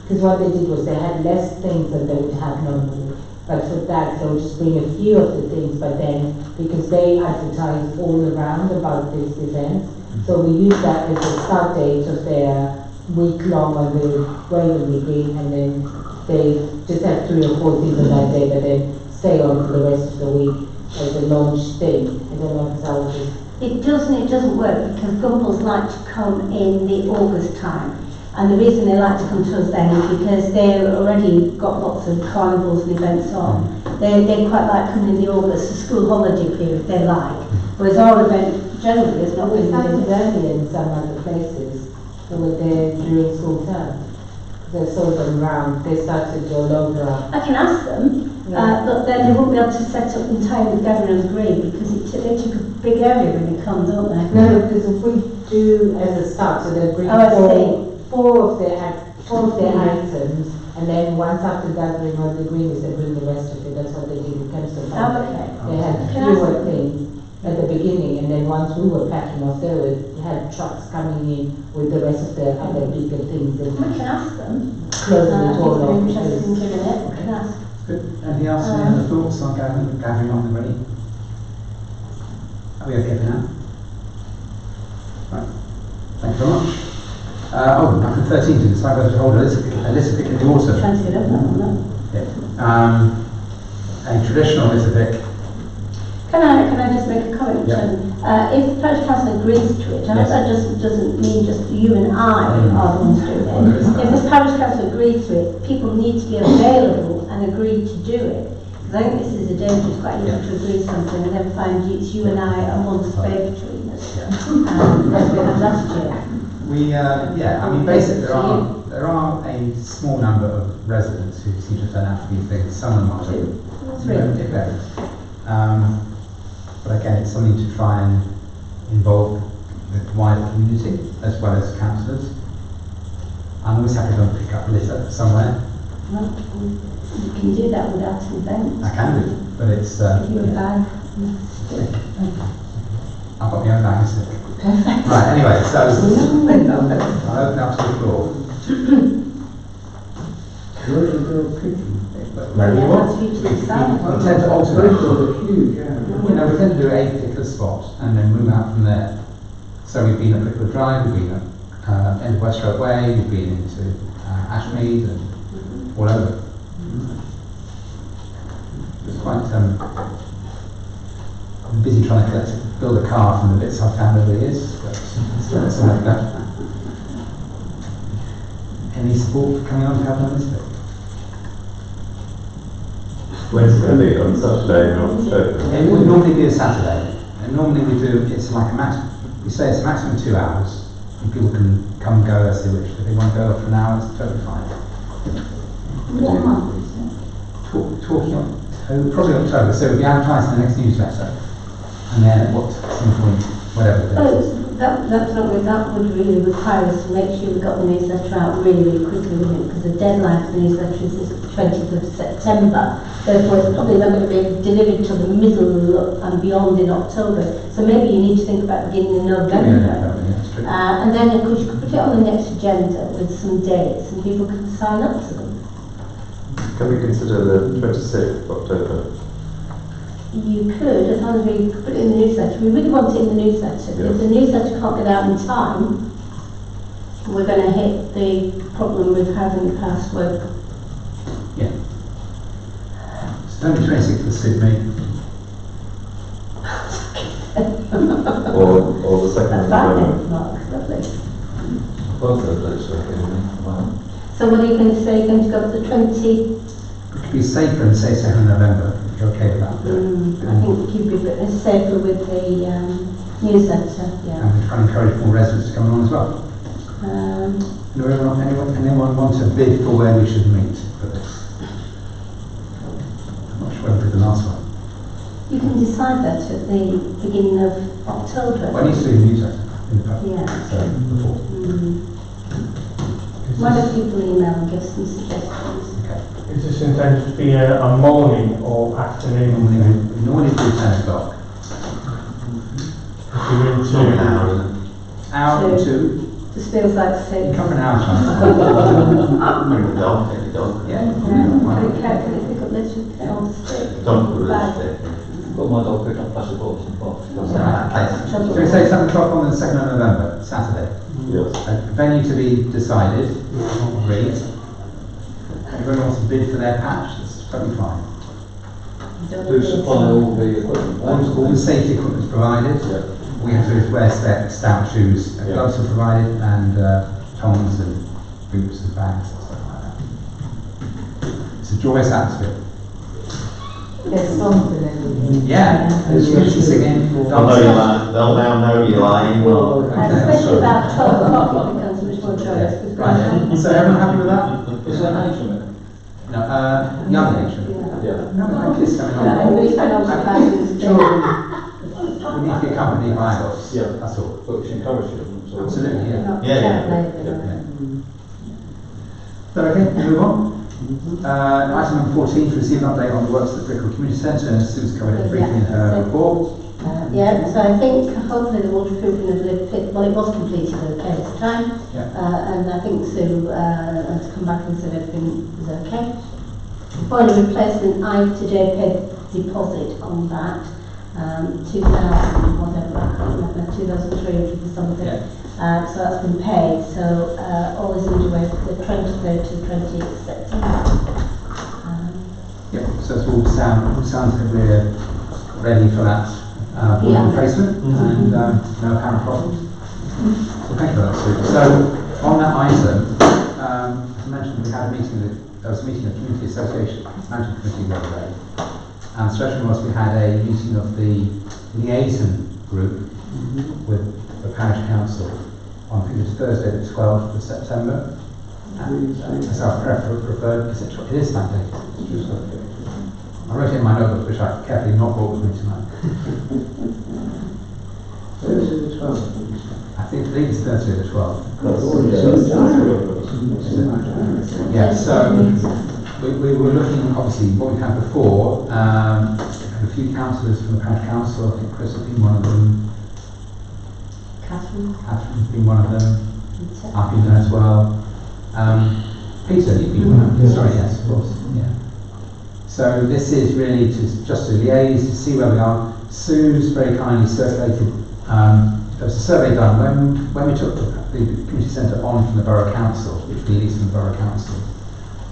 because what they did was they had less things than they would have normally. But for that, they'll just bring a few of the things, but then, because they advertise all around about this event, so we use that as the start date of their week long on the Waverley Green, and then they just have 3 or 4 things on that day, but then stay on for the rest of the week as a launch thing. I don't know if it's how it doesn't work, because Gumballs like to come in the August time. And the reason they like to come to us then is because they've already got lots of carnivals and events on. They quite like coming in the August, the school holiday period they like. Whereas our event generally is not really started early in some other places who were there during school term. They saw them round, they started all over. I can ask them, but then they won't be able to set up in time with Gathering on Green, because they take a big area when they come, don't they? No, because if we do as a start, so they bring four of their items, and then once after Gathering on the Green is they bring the rest of it. That's what they did with Campson. They had fewer things at the beginning, and then once we were packing off, they had trucks coming in with the rest of the other bigger things. We can ask them. Closing it all off. If they're interested in doing it, we can ask. Good. Anything else? Any other thoughts on Gathering on the Green? Are we okay for now? Right. Thank you very much. Item 13, to decide whether to hold a litter pick in the autumn. Trying to get up that one, no? A traditional litter pick. Can I just make a comment? Yeah. If the parish council agrees to it, and Yes. that doesn't mean just you and I are the ones doing Well, there is it. that. If the parish council agrees to it, people need to be available and agree to do it. Because I think this is a danger, it's quite easy to agree something and then find it's you and I and one's favour between us. As we had last year. Basically there are a small number of residents who seem to turn out to be things, some of them are. Three. It varies. But again, it's something to try and involve the wider community as well as councillors. I'm always happy to go and pick up litter somewhere. Well, you can do that without an event. I can do, but it's. If you would like. I've got my own bag, isn't it? Right, anyway, so I'll open up to the floor. Maybe you want. That's for you to We decide. tend to alternate. huge, yeah. We tend to do a particular spot and then move out from there. So we've been at Brickhill Drive, we've been at end of West Road Way, we've been into Ashmead and all over. It's quite I'm busy trying to build a car from the bits I've found over the years, but it's like that. Any support for coming on to help on this bit? When's it going to be? On Saturday, not October? It would normally be a Saturday, and normally we do, it's like a we say it's a maximum 2 hours, and people can come and go as they wish. If they want to go for an hour, it's totally fine. What month is Talking on, probably October, so it'll be advertised in the next newsletter, and then at some point, whatever. it? That would really require us to make sure we got the newsletter out really quickly, wouldn't it? Because the deadline for the newsletter is the 20th of September. Therefore, it's probably not going to be delivered till the middle and beyond in October. So maybe you need to think about beginning in November. And then, of course, you could put it on the next agenda with some dates, and people can sign up to them. Can we consider the 26th of October? You could, as long as we put it in the newsletter. We really want it in the newsletter. Yeah. If the newsletter can't get out in time, we're going to hit the problem with having past work. Yeah. So only 26th would suit me. Or the 2nd That's of fine November? then, Mark, lovely. Both of those are okay with me. So what are you going to say? You're going to go for the 20? It could be safer and say 2nd of November, if you're okay with that. I think you'd be a bit safer with the newsletter, yeah. And we're trying to encourage more residents to come on as well. Anyone want to bid for where we should meet for this? I'm not sure whether we did the last one. You can decide that at the beginning of October. Well, I need to do the newsletter in the pub. Yeah. So, before. Why don't people email and give some suggestions? Okay. Is this intended to be a morning or afternoon? Normally do 10 o'clock. If you're into An hour, isn't it? Hour or two. Just feels like You six. come for an hour, Sean. Bring the dog, take the dog. Yeah. Can you pick up letters and put it on the stick? Dog with a Bag. stick. Got my dog picked up plastic bottles and box. Shall we say 7 o'clock on the 2nd of November, Saturday? Yes. A venue to be decided, agreed. Everyone wants to bid for their patch, that's totally fine. Do supply all the equipment. All the safety equipment is provided. Yeah. We have to wear stout shoes. Gloves are provided, and tongs and boots and bags and stuff like that. It's a joyous atmosphere. There's songs and everything. Yeah, there's music singing, They'll now know you're lying. Well, Especially about 12 o'clock it becomes much more joyous. because Right, so everyone happy with that? Is there an age limit? No, young age. Yeah. No, kids coming on. Everybody's been on the back of the stick. We need to be accompanied by adults. Yeah. That's all. But we should encourage them. So Absolutely, yeah. Not Yeah, yeah. labour. So, okay, we'll move on. Item number 14, to receive an update on the works at the Brickhill Community Centre, and Sue's covered it briefly in her report. Yeah, so I think hopefully the waterproofing of the pit, well, it was completed okay this time, Yeah. and I think Sue has come back and said everything was okay. Boiler replacement, I've today paid deposit on that, 2,000 whatever, I can't remember, 2,300 or something. Yeah. So that's been paid, so all is underway for the 23rd to the 20th of September. Yeah, so it's all sounds like we're ready for that board replacement and no apparent problems. So thank you for that, Sue. So on that item, as I mentioned, we had a meeting there was a meeting of the Community Association Management Committee the other day. And the suggestion was we had a meeting of the liaison group with the parish council on, I think it's Thursday the 12th of September. And so I preferred, it is that date. I wrote it in my notebook, which I carefully not brought with me tonight. Thursday the 12th. I believe it's Thursday the 12th. Yeah, so we were looking, obviously, what we had before. We had a few councillors from the parish council. I think Chris has been one of them. Catherine's been one of them. I've been there as well. Peter, you've been one of them. Sorry, yes, of course. Yeah. So this is really just to liaise, to see where we are. Sue's very kindly circulated. There was a survey done when we took the community centre on from the Borough Council, which we leased from the Borough Council.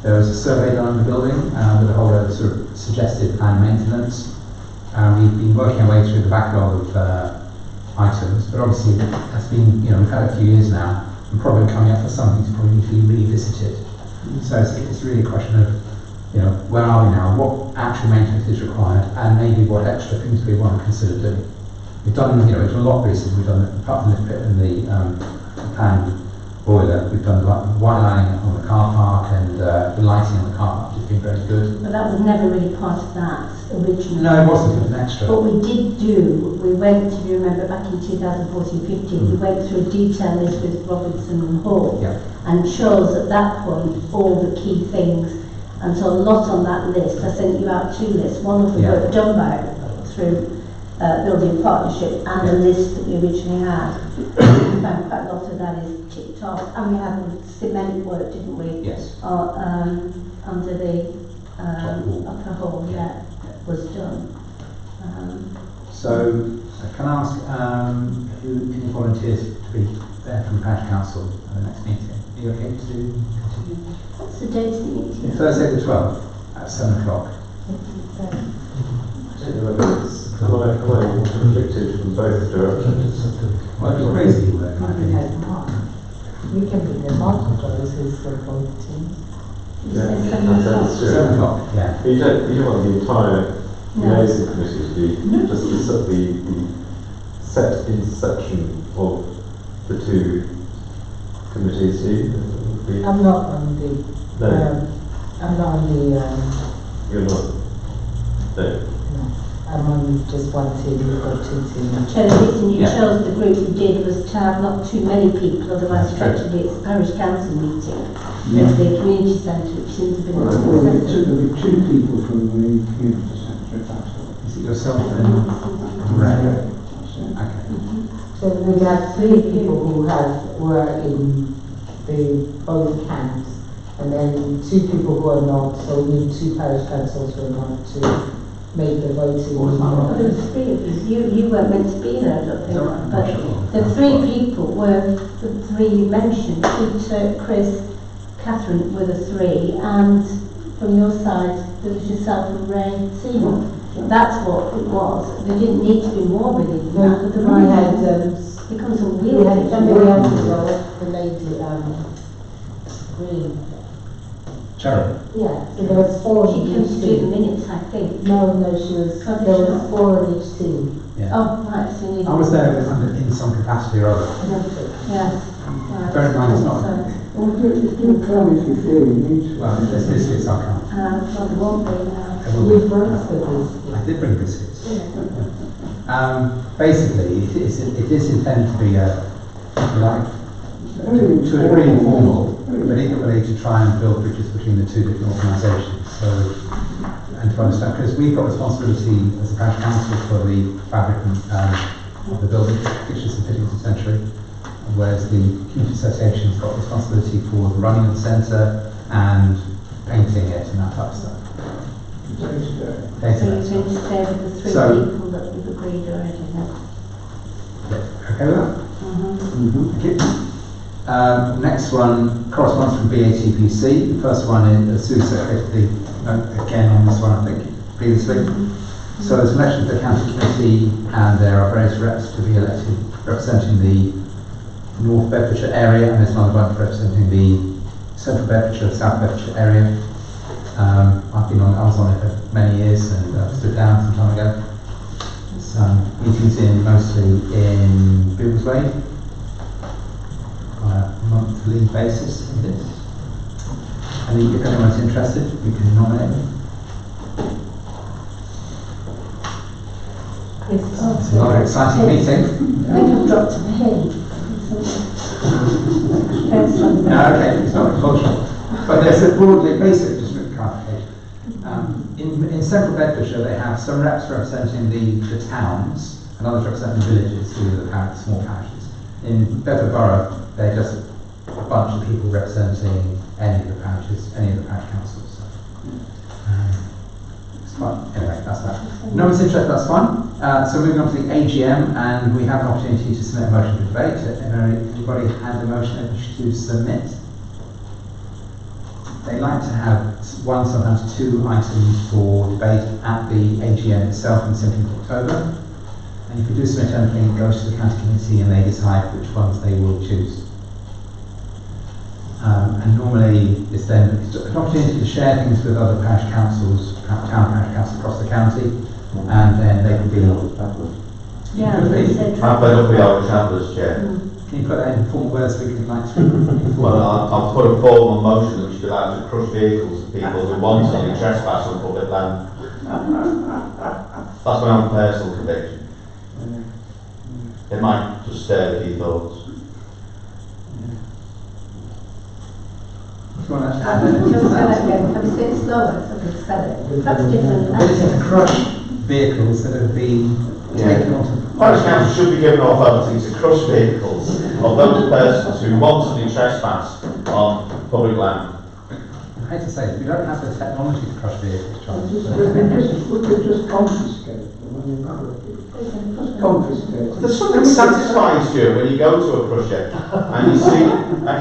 There was a survey done on the building with a whole load of sort of suggested planned maintenance. We've been working our way through the backlog of items, but obviously that's been, we've had a few years now, and probably coming up for something to probably need to be revisited. So it's really a question of, where are we now, what actual maintenance is required, and maybe what extra things we want to consider doing. We've done, we've done a lot recently. We've done, apart from the lift pit and the planned boiler, we've done like white lining on the car park and the lighting on the car park, which has been very good. But that was never really part of that originally. No, it wasn't, it was an extra. What we went, if you remember, back in 2014-15, we went through a detailed list with Robinson and Hall, and chose at that point all the key things. And so a lot on that list, I sent you out 2 lists, one of the work done through building partnership and the list that we originally had. We found quite a lot of that is ticked off, and we had the cement work, didn't we? Yes. Under the upper hall, was done. So can I ask any volunteers to be there from the parish council at the next meeting? Are you okay to continue? What's the date of the meeting? Thursday the 12th at 7 o'clock. Am I conflicted from both directions? Well, it's crazy work, I think. We can be the multiple choices for both teams. That's true. 7 o'clock, yeah. You don't want the entire liaison committee to be just the set intersection of the 2 committees, do you? I'm not on the. No. I'm not on the. You're not. No. I'm on just one team. We've got 2 teams. So the reason you chose the group you did was to have not too many people, otherwise effectively it's a parish council meeting. It's the community centre, which seems a bit more There'll be 2 people from the community centre, if that's all. Is it yourself and Ray? Okay. So we have 3 people who were in the both camps, and then 2 people who are not. So we need 2 parish councils who are not to make the voting. Well, there was 3 of you. You weren't meant to be there, I don't think. But the 3 people were the 3 you mentioned. Peter, Chris, Catherine were the 3, and from your side there was yourself and Ray Seymour. That's what it was. There didn't need to be more really than that. But the We had becomes a we wheel. had somebody else as well, the lady Green. Sharon? Yeah, so there was 4 She in came each to do the team. minutes, I think. No, she was. There was 4 in each team. Yeah. Oh, right, so you need I was there in some capacity or other. Yes. Right. Bear in mind it's not. So, Well, you come if you feel you need to. Well, there's biscuits I can't. well, there won't be now. There will We be. brought the I did bring biscuits. Basically, it is intended to be to a degree informal, but equally to try and build bridges between the 2 different organisations. So, and to understand, because we've got responsibility as a parish council for the fabric of the building, fixtures and fittings essentially, whereas the community association's got responsibility for the running of the centre and painting it and that type of stuff. So you're going to stay with the 3 So- people that we've agreed already then? Okay with that? Thank you. Next one, correspondence from BATPC. The first one is Sue secretary, again on this one I think previously. So there's an election to the county committee and there are various reps to be elected representing the North Bedfordshire area, and there's another bunch representing the Central Bedfordshire, South Bedfordshire area. I was on it for many years and stood down some time ago. Some meetings mostly in Billswade on a monthly basis in this. And if anyone's interested, we can nominate them. It's another exciting meeting. I think I've dropped a pin. No, okay, it's not cultural. But there's a broadly basic district clarification. In Central Bedfordshire, they have some reps representing the towns and others representing villages, who are the small parishes. In Bedford Borough, they're just a bunch of people representing any of the parishes, any of the parish councils. So, it's fun. Anyway, that's that. No one's interested, that's fine. So moving on to the AGM, and we have an opportunity to submit a motion for debate. Anybody had a motion they wish to submit? They like to have one, sometimes two items for debate at the AGM itself on the 17th of October. And if you do submit anything, it goes to the county committee and they decide which ones they will choose. And normally it's then an opportunity to share things with other parish councils, town parish councils across the county, and then they can be Yeah, I've been up with our travellers chair. Can you put that in formal words we can like to? Well, I'll put a formal motion which will allow to crush vehicles of people who wantonly trespass on public land. That's my own personal conviction. It might just stir a few thoughts. If you want to Just add say anything to that that? again. Have you said it slower so we can spell it? That's different. It's to crush vehicles that have been taken onto. Parish council should be given authority to crush vehicles of those persons who wantonly trespass on public land. I hate to say it, we don't have the technology to crush vehicles, Charles. We could just confiscate them when you just confiscate. There's something satisfying, Stuart, when you go to a crusher and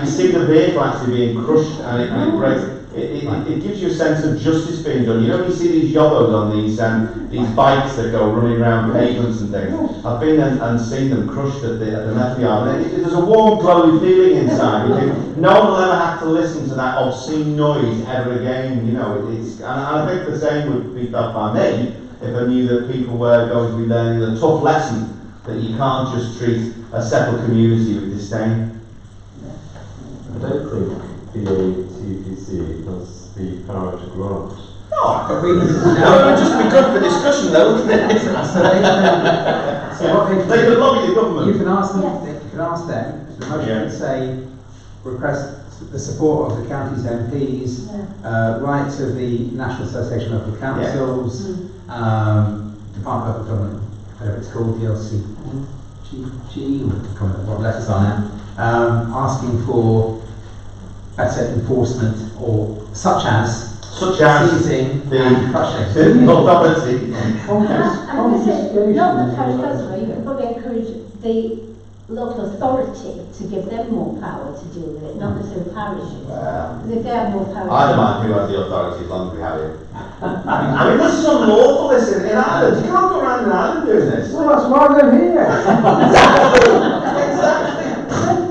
you see the vehicle actually being crushed and it breaks. It gives you a sense of justice being done. You know, you see these yobbos on these bikes that go running around pavements and things. I've been and seen them crushed at the metal yard. There's a warm, glowy feeling inside. You think no one will ever have to listen to that obscene noise ever again. You know, and I think the same would be felt by me if I knew that people were going to be learning the tough lesson that you can't just treat a settled community with disdain. I don't think BATPC has the power to grant. No, but it would just be good for discussion though, wouldn't it? They could lobby the government. You can ask them, Yes. you can ask them, the motion can say, request the support of the county's MPs, right to the National Association of Local Councils, Department of Local Government, whatever it's called, DLC, G, or what letters are now, asking for better enforcement, or such as seizing and crushing. Authority. Not the parish councillor, you can probably encourage the local authority to give them more power to deal with it, not necessarily parishes. Because if they have more power. I don't mind who has the authority as long as we have it. I mean, this is unlawful, this in Ireland. You can't go around in Ireland doing this. Well, that's why they're here. Exactly.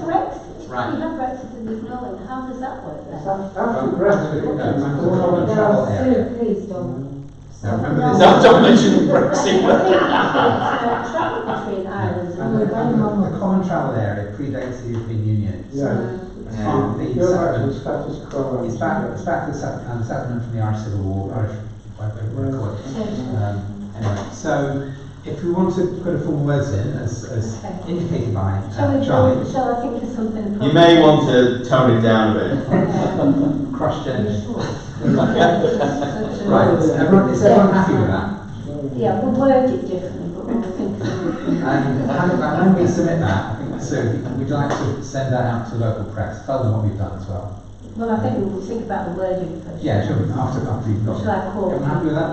Brexit. Right. We have Brexit and there's no one. How does that work then? After Brexit, Travel area. Please don't. Now, remember this. No, don't mention Brexit. Travel between Ireland and The common travel area predates the European Union. Yeah. It's part of the Go back to settlement. the status quo. It's back to the settlement from the Irish Civil War, whatever you call it. Anyway, so if we want to put a formal words in, as indicated by Charlie, shall I think of something? You may want to tone it down a bit. crush gender. Right, is everyone happy with that? Yeah, we'll word it differently, but we'll think of something. And when we submit that, I think we'd like to send that out to local press, tell them what we've done as well. Well, I think we'll think about the wording first. Yeah, sure, after you've got Shall I call Everyone happy with that?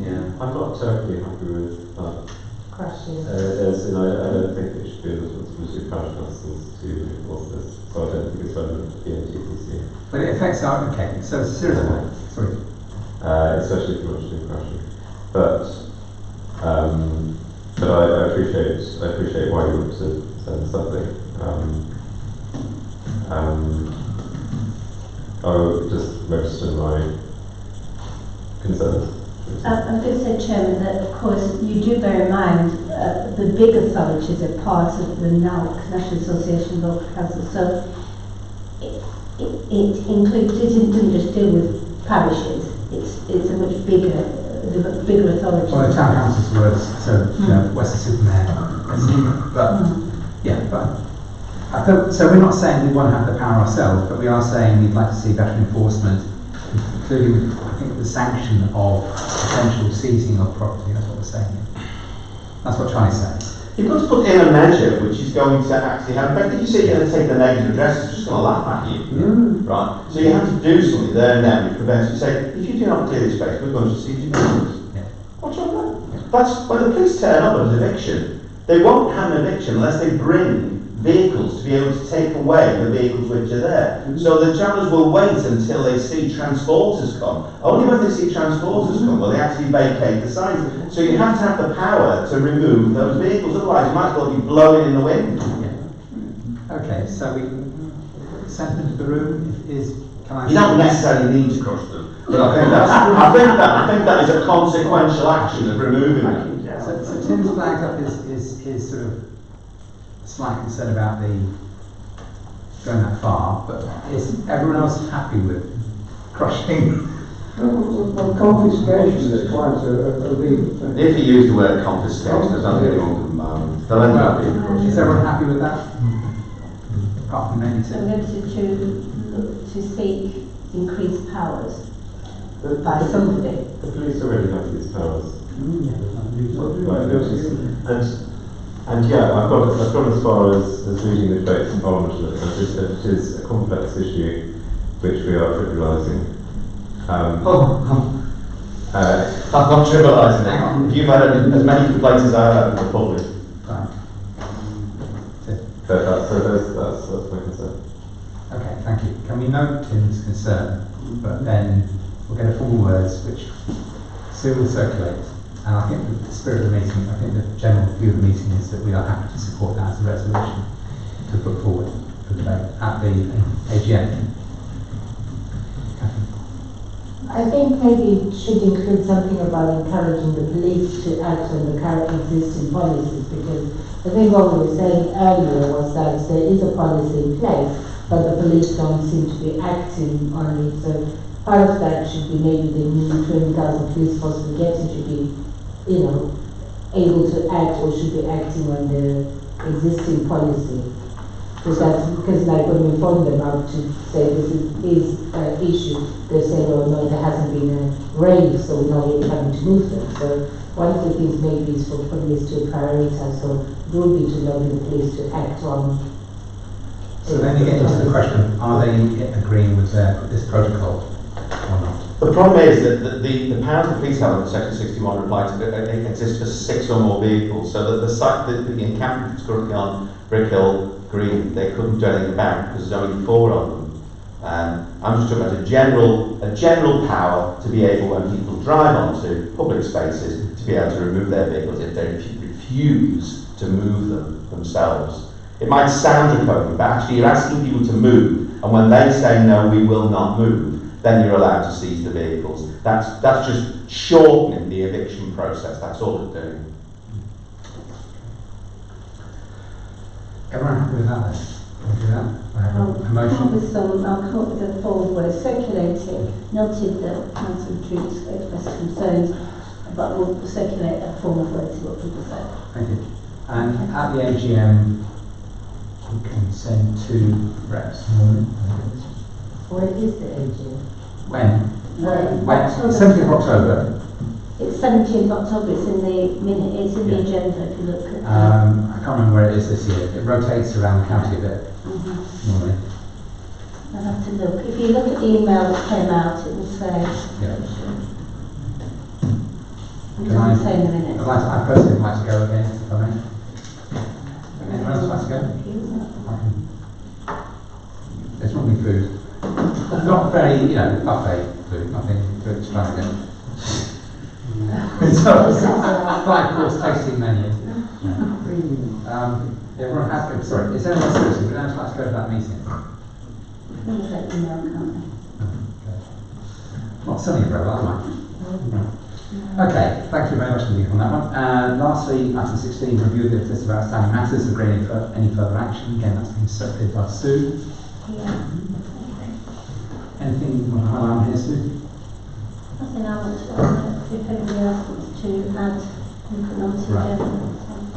Yeah, I'm not totally happy with that. crashing. As in, I don't think it should be the responsibility of parish councils to enforce this, so I don't think it's relevant to the NTPC. But it affects our, okay, so it's a serious one, sorry. Especially if you want to do crashing. But I appreciate why you want to send something. I'll just register my concerns. I'm going to say, Chairman, that of course you do bear in mind the big authorities are part of the NALC, National Association of Local Councils, so it includes, it doesn't just deal with parishes, it's a much bigger authority. Well, the town council's words, so Western Supermare, but I thought, so we're not saying we want to have the power ourselves, but we are saying we'd like to see better enforcement, including, I think, the sanction of potential seizing of property. That's what we're saying. That's what Charlie's saying. You've got to put in a measure which is going to actually have effect. If you say you're going to take the negative address, it's just going to laugh at you. Right? So you have to do something there and then which prevents you. Say, if you do not clear this space, we're going to seize your business. What's wrong with that? That's when the police turn up at an eviction. They won't have an eviction unless they bring vehicles to be able to take away the vehicles which are there. So the travellers will wait until they see transporters come. Only when they see transporters come will they actually vacate the site. So you have to have the power to remove those vehicles, otherwise you might as well be blowing in the wind. Okay, so sentiment of the room is, can I... You don't necessarily need to crush them, but I think that is a consequential action of removing them. So Tim's flagged up is sort of slight concern about the going that far, but is everyone else happy with crushing? Well, confiscation is quite a legal thing. If you use the word confiscation, there's nothing anyone can moan. They'll end up being crushed. Is everyone happy with that? Apart from maybe So we're going to seek increased powers by somebody. The police already have these powers. And yeah, I've gone as far as reading the debates in Parliament, and it is a complex issue which we are trivialising. I'm not trivialising it. You've had as many complaints as I have in the public. Right. That's my concern. Okay, thank you. Can we note Tim's concern, but then we'll get a formal words which Sue will circulate. And I think the spirit of the meeting, I think the general view of the meeting is that we are happy to support that as a resolution to put forward for debate at the AGM. I think maybe it should include something about encouraging the police to act on the current existing policies, because I think what we were saying earlier was that there is a policy in place, but the police don't seem to be acting on it. So part of that should be maybe the new 20,000 police force we get should be, able to act or should be acting on the existing policy. Because like when we phone them up to say this is an issue, they say, oh no, there hasn't been a raise, so we're not really having to move them. So one of the things maybe is for police to prioritize, so it would be to lobby the police to act on. So then you get into the question, are they agreeing with this protocol or not? The problem is that the powers the police have under Section 61 apply to exist for 6 or more vehicles. So that the site, the encampment is currently on Brickhill Green, they couldn't do anything about because there's only 4 of them. I'm just talking about a general power to be able, when people drive onto public spaces, to be able to remove their vehicles if they refuse to move them themselves. It might sound draconian, but actually you're asking people to move, and when they say no, we will not move, then you're allowed to seize the vehicles. That's just shortening the eviction process. That's all it's doing. Everyone happy with that then? Can we do that? I have a motion. I'll come up with a forward word circulating, noted that Councillor Troops expressed concerns, but we'll circulate a formal word to what people say. Thank you. And at the AGM, we can send 2 reps. Where is the AGM? When? October. 17th of October. It's 17th October, it's in the minute, it's in the agenda if you look at I can't remember where it is this year. It rotates around the county a bit, normally. I'll have to look. If you look at the email that came out, it will say. Yeah. Doesn't say in the minutes. I personally would like to go again, if I may. Anyone else like to go? There's normally food. Not very, buffet food, nothing too extravagant. So, five course tasting menu. Everyone happy? Sorry, is anyone else interested? Would anyone like to go to that meeting? We'll let you know, can't we? Not selling it very well, am I? Okay, thank you very much indeed on that one. And lastly, item 16, review the list of outstanding matters, agreeing for any further action. Again, that's been circulated by Sue. Yeah. Anything you want to highlight on here, Sue? Nothing I want to add. If anybody else wants to add anything on to the Right. agenda.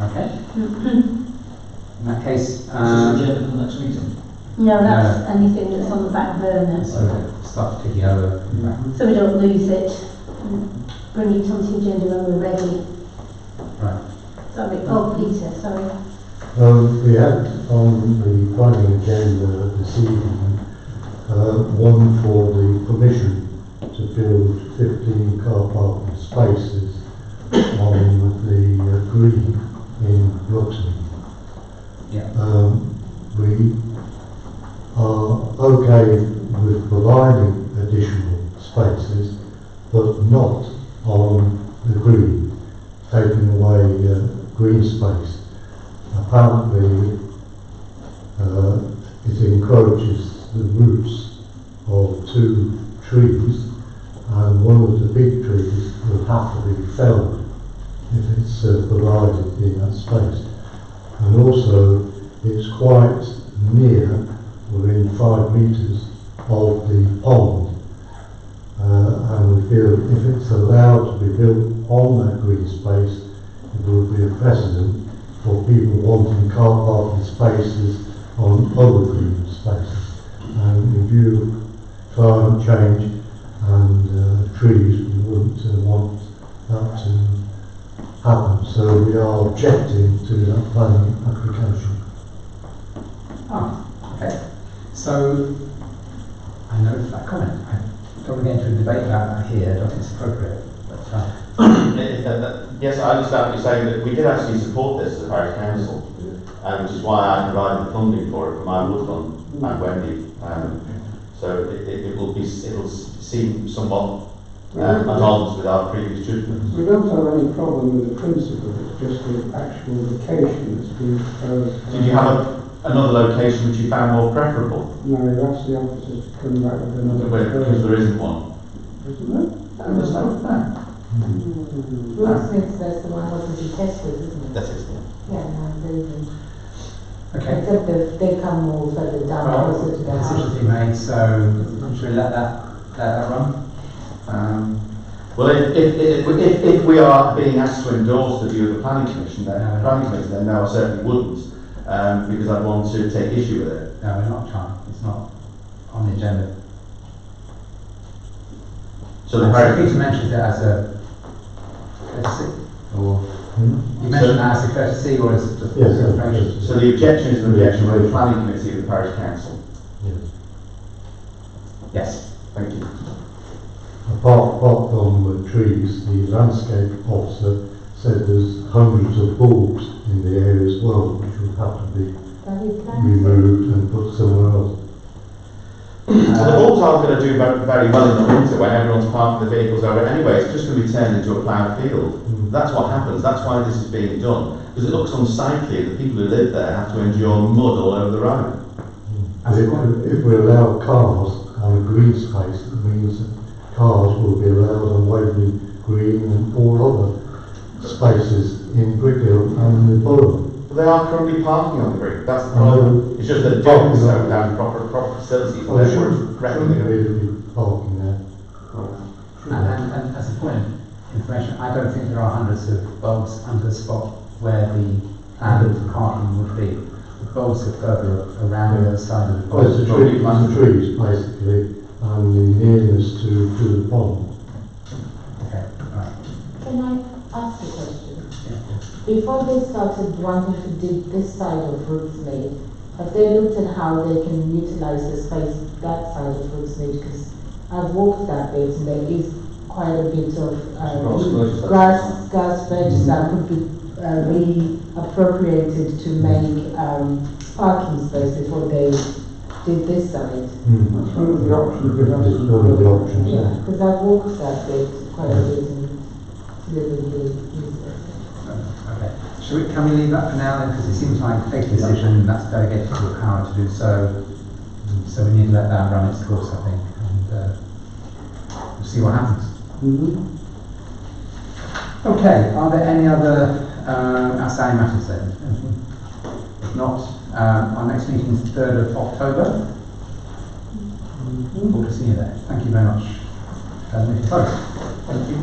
Okay. In that case, Is this agenda for the next meeting? No, that's anything that's on the back burner. so start ticking over. So we don't lose it. Bring it onto the agenda when we're ready. Right. Sorry. Oh, Peter, sorry. We had on the planning agenda this evening one for the permission to build 15 car parking spaces on the green in Brooksmead. Yeah. We are okay with providing additional spaces, but not on the green, taking away green space. Apparently, it encroaches the roots of 2 trees, and one of the big trees will have to be felled if it's provided in that space. And also, it's quite near, within 5 metres of the pond, and we feel if it's allowed to be built on that green space, it will be a precedent for people wanting car parking spaces on other green spaces. And if you climate change and trees, we wouldn't want that to happen. So we are objecting to that planning application. Oh, okay. So, I noticed that comment. I don't want to get into a debate about that here, I don't think it's appropriate. But, Yes, I understand what you're saying, that we did actually support this as a parish council, which is why I provided the funding for it from my wood fund and Wendy. So it will seem somewhat at odds with our previous judgments. We don't have any problem with the principle, it's just the actual location that's been proposed. Did you have another location which you found more preferable? No, you asked the officers to come back with another Because there isn't one. Isn't there? There's no. Brooksmith, that's the one that was tested, isn't it? That is, Yeah, no, okay. except that they come more further down, Well, closer to the decision's house. been made, so should we let that run? well, if we are being asked to endorse the view of the planning commission, then no, I certainly wouldn't, because I'd want to take issue with it. No, we're not trying. It's not on the agenda. So the Peter mentioned it as a courtesy, or you mentioned that as a courtesy, or as just Yes, information? So the objection is an objection by the planning committee of the parish council. Yes. Yes. Thank you. Apart from the trees, the landscape officer said there's hundreds of bulbs in the area as well, which would have to be removed and put somewhere else. So the bulbs aren't going to do very well in the winter when everyone's parking the vehicles over anyway. It's just going to be turned into a ploughed field. That's what happens. That's why this is being done. Because it looks unsightly. The people who live there have to endure mud all over the road. If we allow cars on a green space, it means that cars will be allowed on Waverley Green and all other spaces in Brickhill and the Borough. They are currently parking on the green. That's the problem. It's just that doing so without proper facilities. Well, there shouldn't really be parking there. And as a point of information, I don't think there are hundreds of bulbs under the spot where the planned parking would be. The bulbs are further around the other side of the Well, it's the trees basically, and the nearness to the pond. Okay, right. Can I ask a question? Yeah. Before they started wanting to dig this side of Brooksmead, have they looked at how they can utilise the space that side of Brooksmead? Because I've walked that bit and there is quite a bit of Grass verges that could be reappropriated to make parking space before they did this side. That's one of the options we have. It's one of the options, Yeah, because I've walked that bit quite a bit and deliberately used it. Okay. Can we leave that for now then? Because it seems like a decision that's delegated to the power to do so. So we need to let that run its course, I think, and we'll see what happens. Okay, are there any other outstanding matters then? If not, our next meeting is the 3rd of October. Hope to see you there. Thank you very much. Thank you.